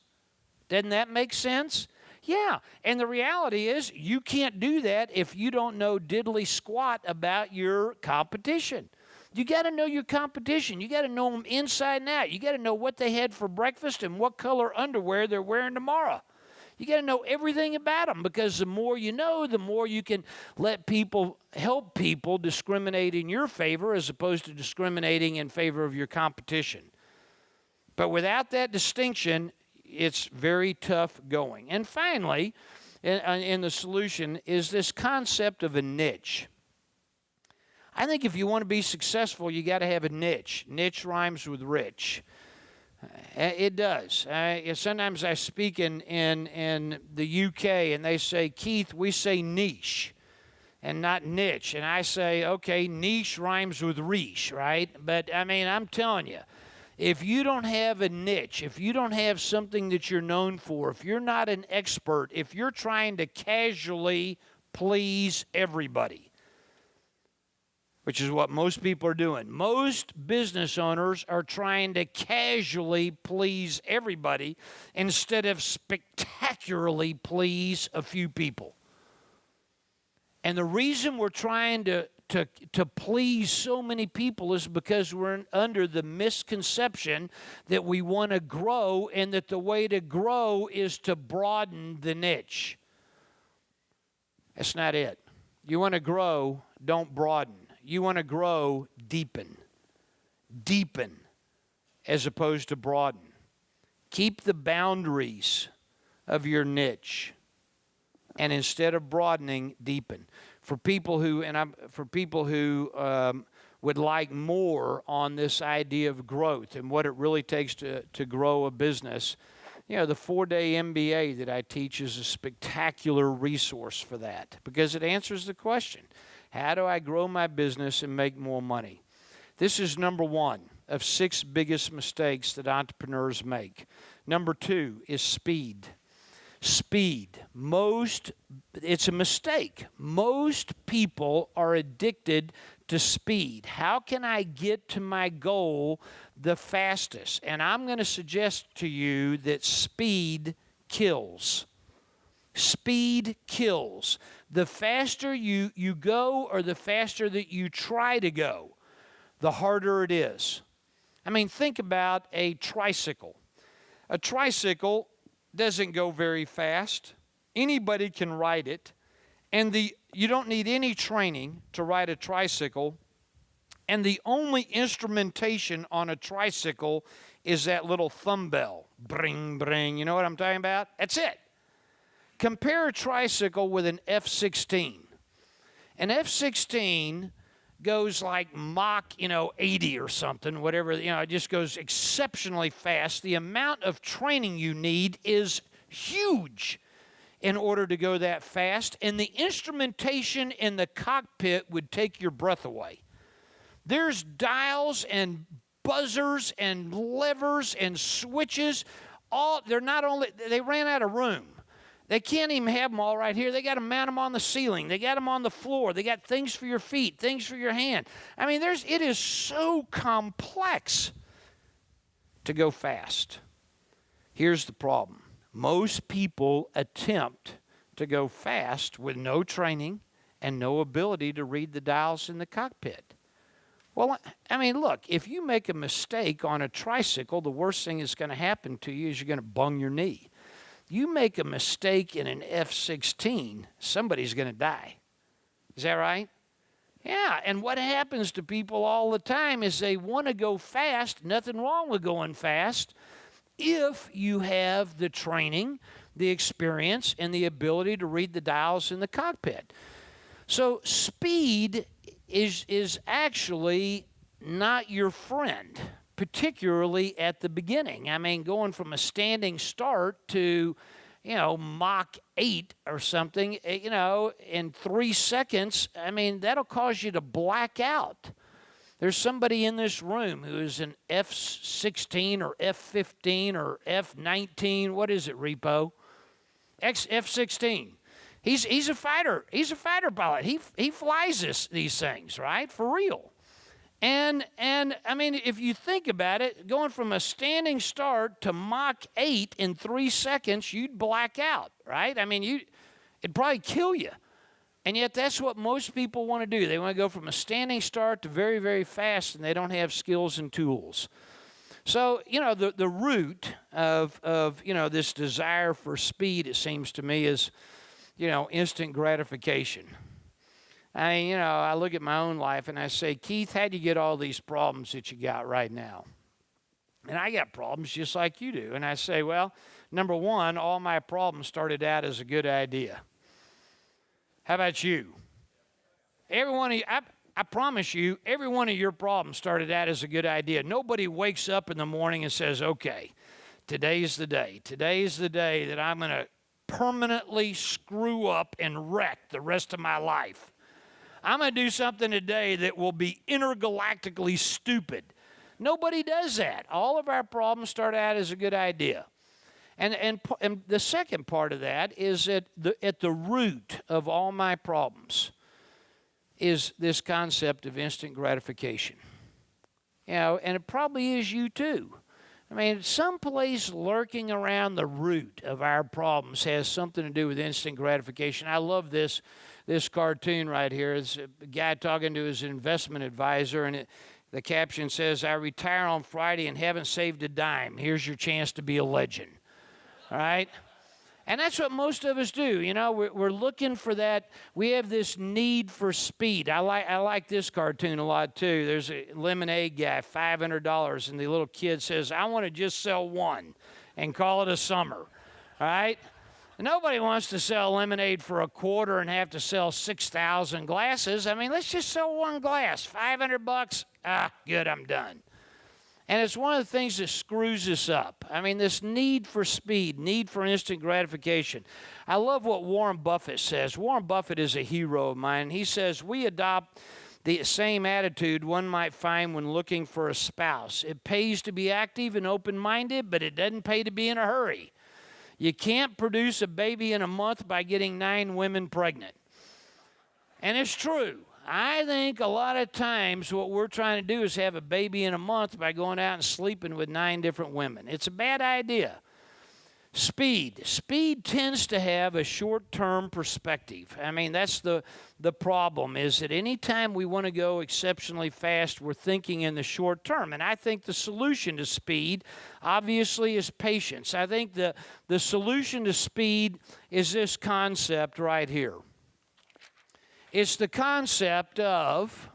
Doesn't that make sense? Yeah, and the reality is you can't do that if you don't know diddly squat about your competition. You got to know your competition. You got to know them inside and out. You got to know what they had for breakfast and what color underwear they're wearing tomorrow. You got to know everything about them, because the more you know, the more you can help people discriminate in your favor as opposed to discriminating in favor of your competition. But without that distinction, it's very tough going. And finally, in the solution is this concept of a niche. I think if you want to be successful, you got to have a niche. Niche rhymes with rich. It does. Sometimes I speak in the UK and they say, Keith, we say niche and not niche. And I say, okay, niche rhymes with riche, right? But I mean, I'm telling you, If you don't have a niche, if you don't have something that you're known for, if you're not an expert, if you're trying to casually please everybody, which is what most people are doing. Most business owners are trying to casually please everybody instead of spectacularly please a few people. And the reason we're trying to please so many people is because we're under the misconception that we want to grow and that the way to grow is to broaden the niche. That's not it. You want to grow, don't broaden. You want to grow, deepen. Deepen as opposed to broaden. Keep the boundaries of your niche. And instead of broadening, deepen. For people who would like more on this idea of growth and what it really takes to grow a business, the 4-day MBA that I teach is a spectacular resource for that because it answers the question. How do I grow my business and make more money? This is number 1 of 6 biggest mistakes that entrepreneurs make. Number 2 is speed. Speed. It's a mistake. Most people are addicted to speed. How can I get to my goal the fastest? And I'm going to suggest to you that speed kills. Speed kills. The faster you go or the faster that you try to go, the harder it is. I mean, think about a tricycle. A tricycle doesn't go very fast. Anybody can ride it. And you don't need any training to ride a tricycle. And the only instrumentation on a tricycle is that little thumb bell. Bring, bring. You know what I'm talking about? That's it. Compare a tricycle with an F-16. An F-16 goes like Mach, 80 or something, whatever, it just goes exceptionally fast. The amount of training you need is huge in order to go that fast, and the instrumentation in the cockpit would take your breath away. There's dials and buzzers and levers and switches. They ran out of room. They can't even have them all right here. They got to mount them on the ceiling. They got them on the floor. They got things for your feet, things for your hand. I mean, it is so complex to go fast. Here's the problem. Most people attempt to go fast with no training and no ability to read the dials in the cockpit. Well, I mean, look, if you make a mistake on a tricycle, the worst thing that's going to happen to you is you're going to bung your knee. You make a mistake in an F-16, somebody's going to die. Is that right? Yeah, and what happens to people all the time is they want to go fast. Nothing wrong with going fast if you have the training, the experience, and the ability to read the dials in the cockpit. So speed is actually not your friend, particularly at the beginning. I mean, going from a standing start to, Mach 8 or something, in 3 seconds, I mean, that'll cause you to black out. There's somebody in this room who is an F-16 or F-15 or F-19. What is it, Repo? F-16. He's a fighter. He's a fighter pilot. He flies these things, right? For real. And I mean, if you think about it, going from a standing start to Mach 8 in 3 seconds, you'd black out, right? I mean, it'd probably kill you. And yet that's what most people want to do. They want to go from a standing start to very, very fast, and they don't have skills and tools. So, the root of this desire for speed, it seems to me, is, instant gratification. I look at my own life and I say, Keith, how'd you get all these problems that you got right now? And I got problems just like you do. And I say, well, number one, all my problems started out as a good idea. How about you? Every one of you, I promise you, every one of your problems started out as a good idea. Nobody wakes up in the morning and says, okay, today's the day. Today's the day that I'm going to permanently screw up and wreck the rest of my life. I'm going to do something today that will be intergalactically stupid. Nobody does that. All of our problems start out as a good idea. And the second part of that is that at the root of all my problems is this concept of instant gratification. You know, and it probably is you too. I mean, someplace lurking around the root of our problems has something to do with instant gratification. I love this cartoon right here. It's a guy talking to his investment advisor, and the caption says, "I retire on Friday and haven't saved a dime. Here's your chance to be a legend." All right? And that's what most of us do. You know, we're looking for that. We have this need for speed. I like this cartoon a lot, too. There's a lemonade guy, $500, and the little kid says, "I want to just sell one and call it a summer." All right? Nobody wants to sell lemonade for a quarter and have to sell 6,000 glasses. I mean, let's just sell one glass. $500. Good, I'm done. And it's one of the things that screws us up. I mean, this need for speed, need for instant gratification. I love what Warren Buffett says. Warren Buffett is a hero of mine. He says, "We adopt the same attitude one might find when looking for a spouse. It pays to be active and open-minded, but it doesn't pay to be in a hurry. You can't produce a baby in a month by getting 9 women pregnant." And it's true. I think a lot of times what we're trying to do is have a baby in a month by going out and sleeping with 9 different women. It's a bad idea. Speed. Speed tends to have a short-term perspective. I mean, that's the problem, is that anytime we want to go exceptionally fast, we're thinking in the short term. And I think the solution to speed, obviously, is patience. I think the solution to speed is this concept right here. It's the concept of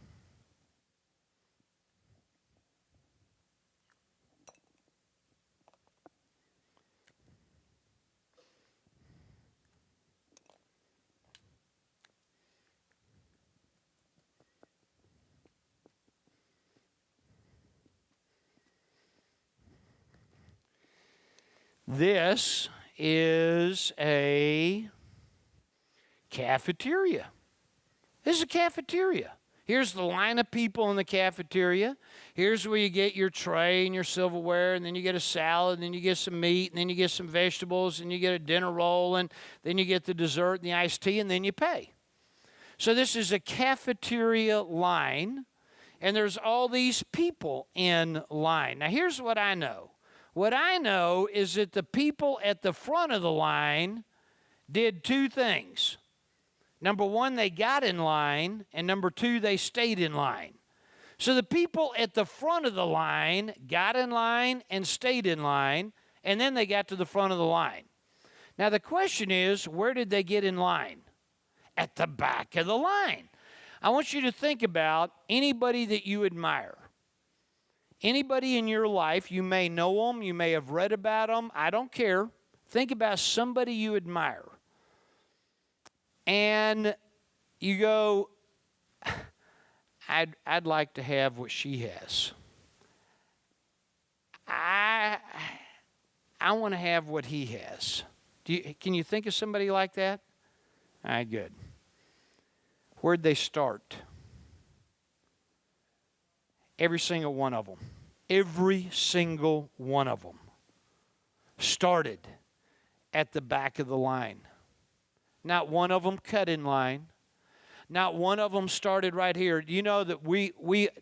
this is a cafeteria. This is a cafeteria. Here's the line of people in the cafeteria. Here's where you get your tray and your silverware, and then you get a salad, and then you get some meat, and then you get some vegetables, and you get a dinner roll, and then you get the dessert and the iced tea, and then you pay. So this is a cafeteria line, and there's all these people in line. Now, here's what I know. What I know is that the people at the front of the line did 2 things. Number 1, they got in line, and number 2, they stayed in line. So the people at the front of the line got in line and stayed in line, and then they got to the front of the line. Now the question is, where did they get in line? At the back of the line. I want you to think about anybody that you admire. Anybody in your life, you may know them, you may have read about them, I don't care. Think about somebody you admire. And you go, I'd like to have what she has. I want to have what he has. Can you think of somebody like that? All right, good. Where'd they start? Every single one of them. Every single one of them started at the back of the line. Not one of them cut in line. Not one of them started right here. Do you know that we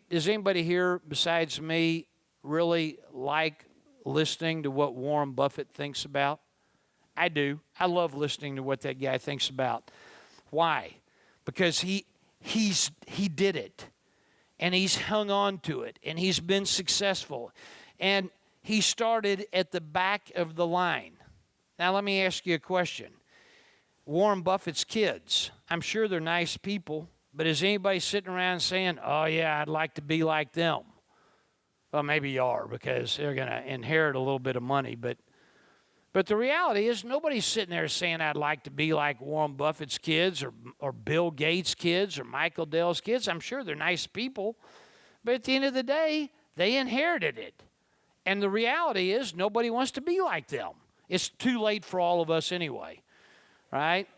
does anybody here besides me really like listening to what Warren Buffett thinks about? I do. I love listening to what that guy thinks about. Why? Because he did it. And he's hung on to it. And he's been successful. And he started at the back of the line. Now let me ask you a question. Warren Buffett's kids, I'm sure they're nice people, but is anybody sitting around saying, "Oh yeah, I'd like to be like them"? Well, maybe you are, because they're going to inherit a little bit of money, but the reality is nobody's sitting there saying, "I'd like to be like Warren Buffett's kids or Bill Gates' kids or Michael Dell's kids." I'm sure they're nice people, but at the end of the day, they inherited it. And the reality is nobody wants to be like them. It's too late for all of us anyway. Right?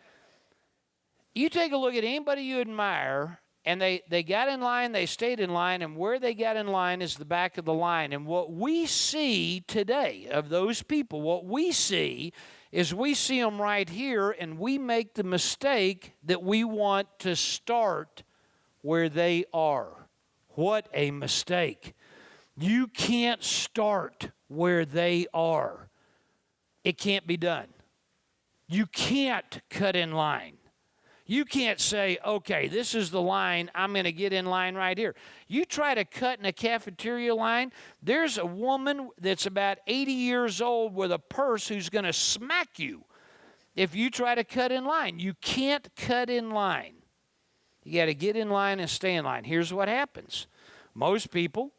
You take a look at anybody you admire, And they got in line, they stayed in line, and where they got in line is the back of the line. And what we see today of those people, what we see is we see them right here, and we make the mistake that we want to start where they are. What a mistake. You can't start where they are. It can't be done. You can't cut in line. You can't say, okay, this is the line, I'm going to get in line right here. You try to cut in a cafeteria line, there's a woman that's about 80 years old with a purse who's going to smack you if you try to cut in line. You can't cut in line. You got to get in line and stay in line. Here's what happens. Most people,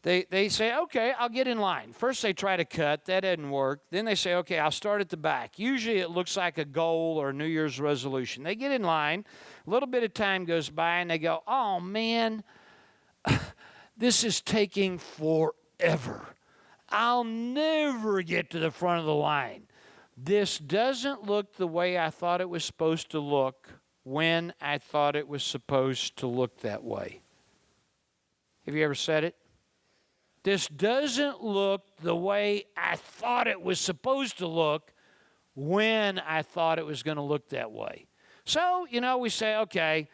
they say, okay, I'll get in line. First they try to cut. That doesn't work. Then they say, okay, I'll start at the back. Usually it looks like a goal or a New Year's resolution. They get in line. A little bit of time goes by, and they go, oh, man, this is taking forever. I'll never get to the front of the line. This doesn't look the way I thought it was supposed to look when I thought it was supposed to look that way. Have you ever said it? This doesn't look the way I thought it was supposed to look when I thought it was going to look that way. So, we say, okay,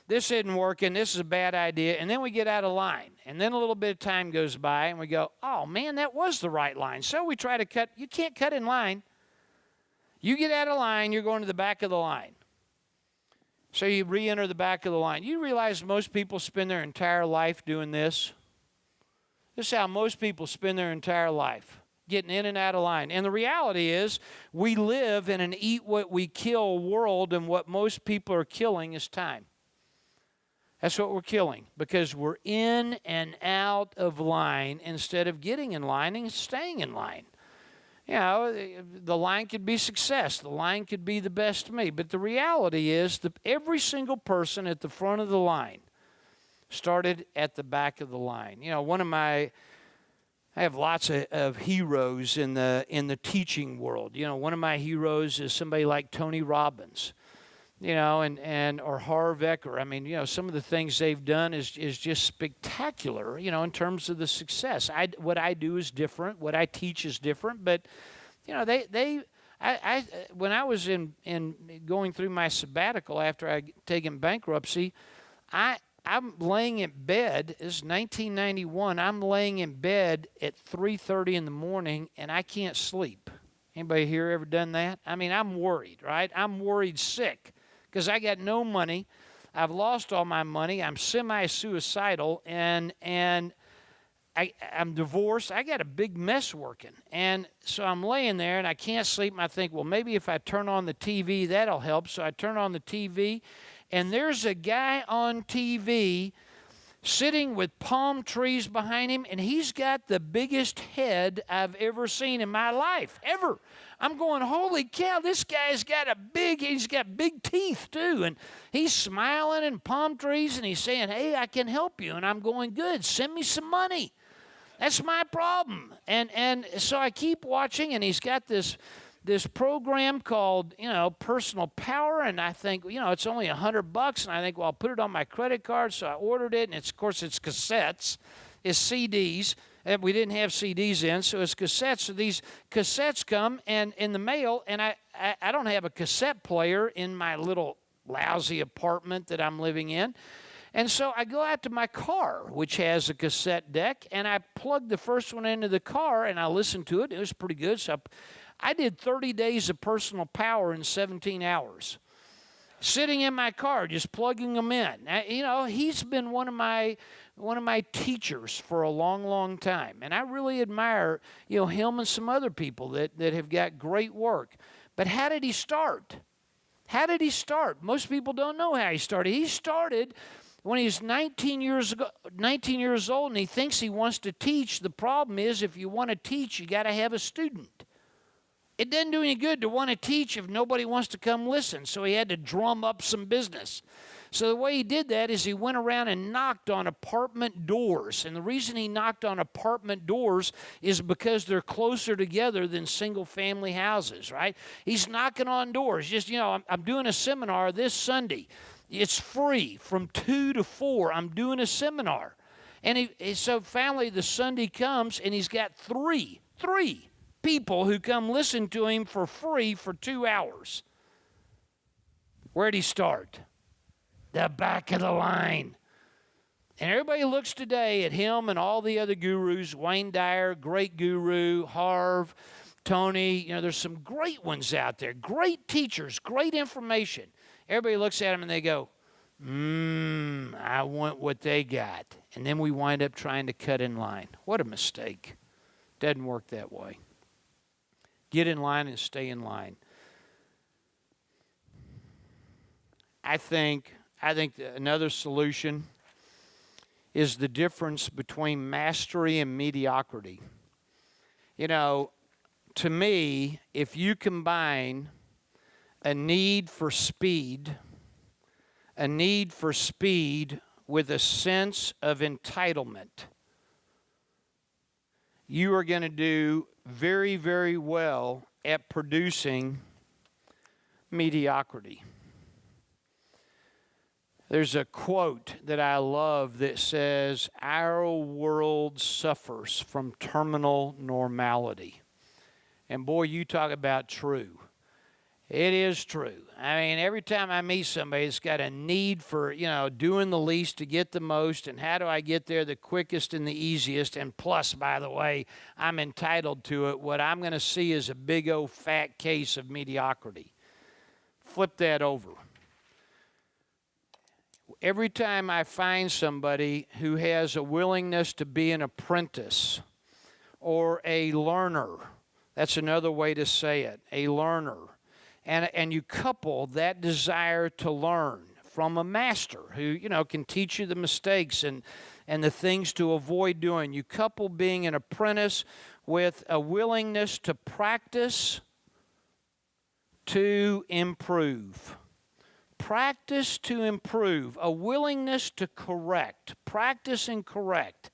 this isn't working, this is a bad idea, and then we get out of line. And then a little bit of time goes by, and we go, oh, man, that was the right line. So we try to cut. You can't cut in line. You get out of line, you're going to the back of the line. So you re-enter the back of the line. You realize most people spend their entire life doing this? This is how most people spend their entire life, getting in and out of line. And the reality is we live in an eat what we kill world, and what most people are killing is time. That's what we're killing, because we're in and out of line instead of getting in line and staying in line. The line could be success. The line could be the best of me. But the reality is that every single person at the front of the line started at the back of the line. I have lots of heroes in the teaching world. One of my heroes is somebody like Tony Robbins, or Harv Eker. I mean, some of the things they've done is just spectacular, in terms of the success. What I do is different. What I teach is different. But, when I was in going through my sabbatical after I'd taken bankruptcy, I'm laying in bed. This is 1991. I'm laying in bed at 3:30 in the morning, and I can't sleep. Anybody here ever done that? I mean, I'm worried, right? I'm worried sick because I got no money. I've lost all my money. I'm semi-suicidal, and I'm divorced. I got a big mess working. And so I'm laying there, and I can't sleep, and I think, well, maybe if I turn on the TV, that'll help. So I turn on the TV, and there's a guy on TV sitting with palm trees behind him, and he's got the biggest head I've ever seen in my life, ever. I'm going, holy cow, this guy's got he's got big teeth too, and he's smiling in palm trees, and he's saying, hey, I can help you, and I'm going, good, send me some money. That's my problem. And so I keep watching, and he's got this program called, Personal Power, and I think, it's only $100, and I think, well, I'll put it on my credit card, so I ordered it, and of course, it's cassettes, it's CDs, and we didn't have CDs in, so it's cassettes. So these cassettes come and in the mail, and I don't have a cassette player in my little lousy apartment that I'm living in. And so I go out to my car, which has a cassette deck, and I plug the first one into the car, and I listen to it. It was pretty good. So I did 30 days of Personal Power in 17 hours, sitting in my car, just plugging them in. Now, he's been one of my teachers for a long, long time, and I really admire, him and some other people that have got great work. But how did he start? How did he start? Most people don't know how he started. He started when he was 19 years old, and he thinks he wants to teach. The problem is, if you want to teach, you got to have a student. It doesn't do any good to want to teach if nobody wants to come listen. So he had to drum up some business. So the way he did that is he went around and knocked on apartment doors. And the reason he knocked on apartment doors is because they're closer together than single-family houses, right? He's knocking on doors. Just, I'm doing a seminar this Sunday. It's free from 2 to 4. I'm doing a seminar. And so finally the Sunday comes, and he's got three people who come listen to him for free for 2 hours. Where'd he start? The back of the line. And everybody looks today at him and all the other gurus, Wayne Dyer, great guru, Harv, Tony. There's some great ones out there, great teachers, great information. Everybody looks at them and they go, I want what they got. And then we wind up trying to cut in line. What a mistake. Doesn't work that way. Get in line and stay in line. I think another solution is the difference between mastery and mediocrity. To me, if you combine a need for speed with a sense of entitlement, you are going to do very, very well at producing mediocrity. There's a quote that I love that says, "Our world suffers from terminal normality." And boy, you talk about true. It is true. I mean, every time I meet somebody that's got a need for, doing the least to get the most, and how do I get there the quickest and the easiest, and plus, by the way, I'm entitled to it, what I'm going to see is a big old fat case of mediocrity. Flip that over. Every time I find somebody who has a willingness to be an apprentice or a learner, that's another way to say it, a learner, and you couple that desire to learn from a master who, can teach you the mistakes and the things to avoid doing. You couple being an apprentice with a willingness to practice to improve. Practice to improve, a willingness to correct, practice and correct.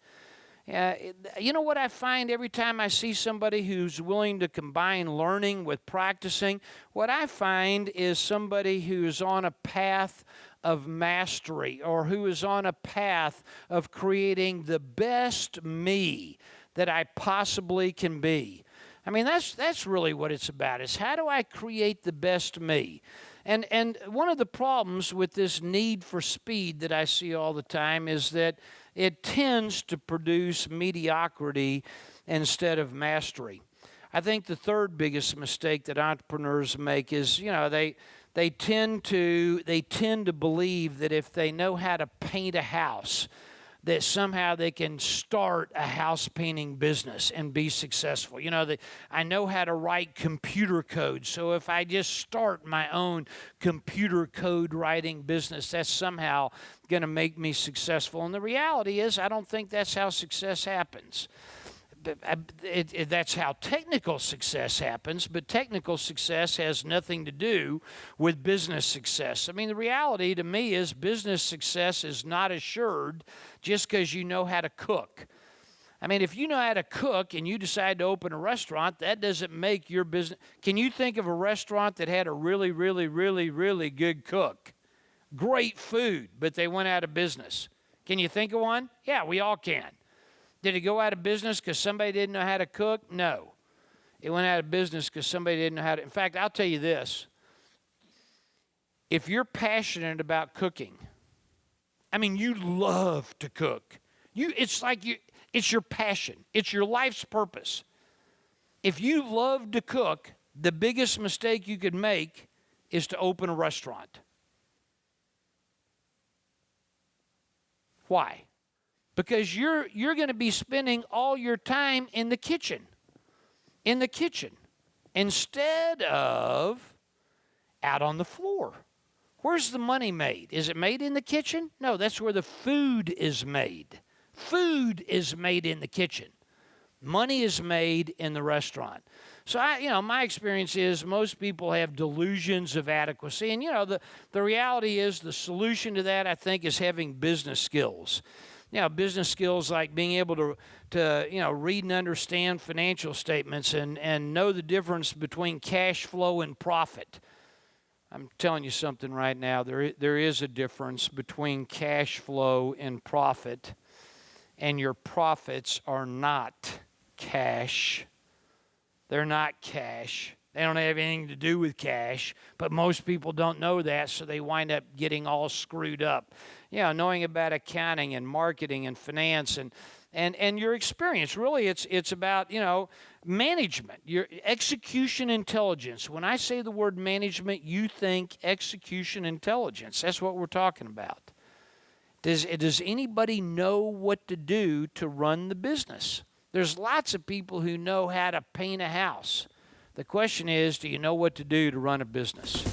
You know what I find every time I see somebody who's willing to combine learning with practicing? What I find is somebody who is on a path of mastery, or who is on a path of creating the best me that I possibly can be. I mean, that's really what it's about, is how do I create the best me? And one of the problems with this need for speed that I see all the time is that it tends to produce mediocrity instead of mastery. I think the third biggest mistake that entrepreneurs make is, they tend to believe that if they know how to paint a house, that somehow they can start a house painting business and be successful. I know how to write computer code, so if I just start my own computer code writing business, that's somehow going to make me successful. And the reality is, I don't think that's how success happens. That's how technical success happens, but technical success has nothing to do with business success. I mean, the reality to me is business success is not assured just because you know how to cook. I mean, if you know how to cook and you decide to open a restaurant, that doesn't make your business. Can you think of a restaurant that had a really, really, really, really good cook? Great food, but they went out of business. Can you think of one? Yeah, we all can. Did it go out of business because somebody didn't know how to cook? No. It went out of business because somebody didn't know how to. In fact, I'll tell you this. If you're passionate about cooking, I mean, you love to cook. It's your passion. It's your life's purpose. If you love to cook, the biggest mistake you could make is to open a restaurant. Why? Because you're going to be spending all your time in the kitchen, instead of out on the floor. Where's the money made? Is it made in the kitchen? No, that's where the food is made. Food is made in the kitchen. Money is made in the restaurant. So my experience is most people have delusions of adequacy, and the reality is the solution to that, I think, is having business skills. Business skills like being able to read and understand financial statements and know the difference between cash flow and profit. I'm telling you something right now. There is a difference between cash flow and profit, and your profits are not cash. They're not cash. They don't have anything to do with cash, but most people don't know that, so they wind up getting all screwed up. Knowing about accounting and marketing and finance and your experience. Really, it's about, management, your execution intelligence. When I say the word management, you think execution intelligence. That's what we're talking about. Does anybody know what to do to run the business? There's lots of people who know how to paint a house. The question is, do you know what to do to run a business?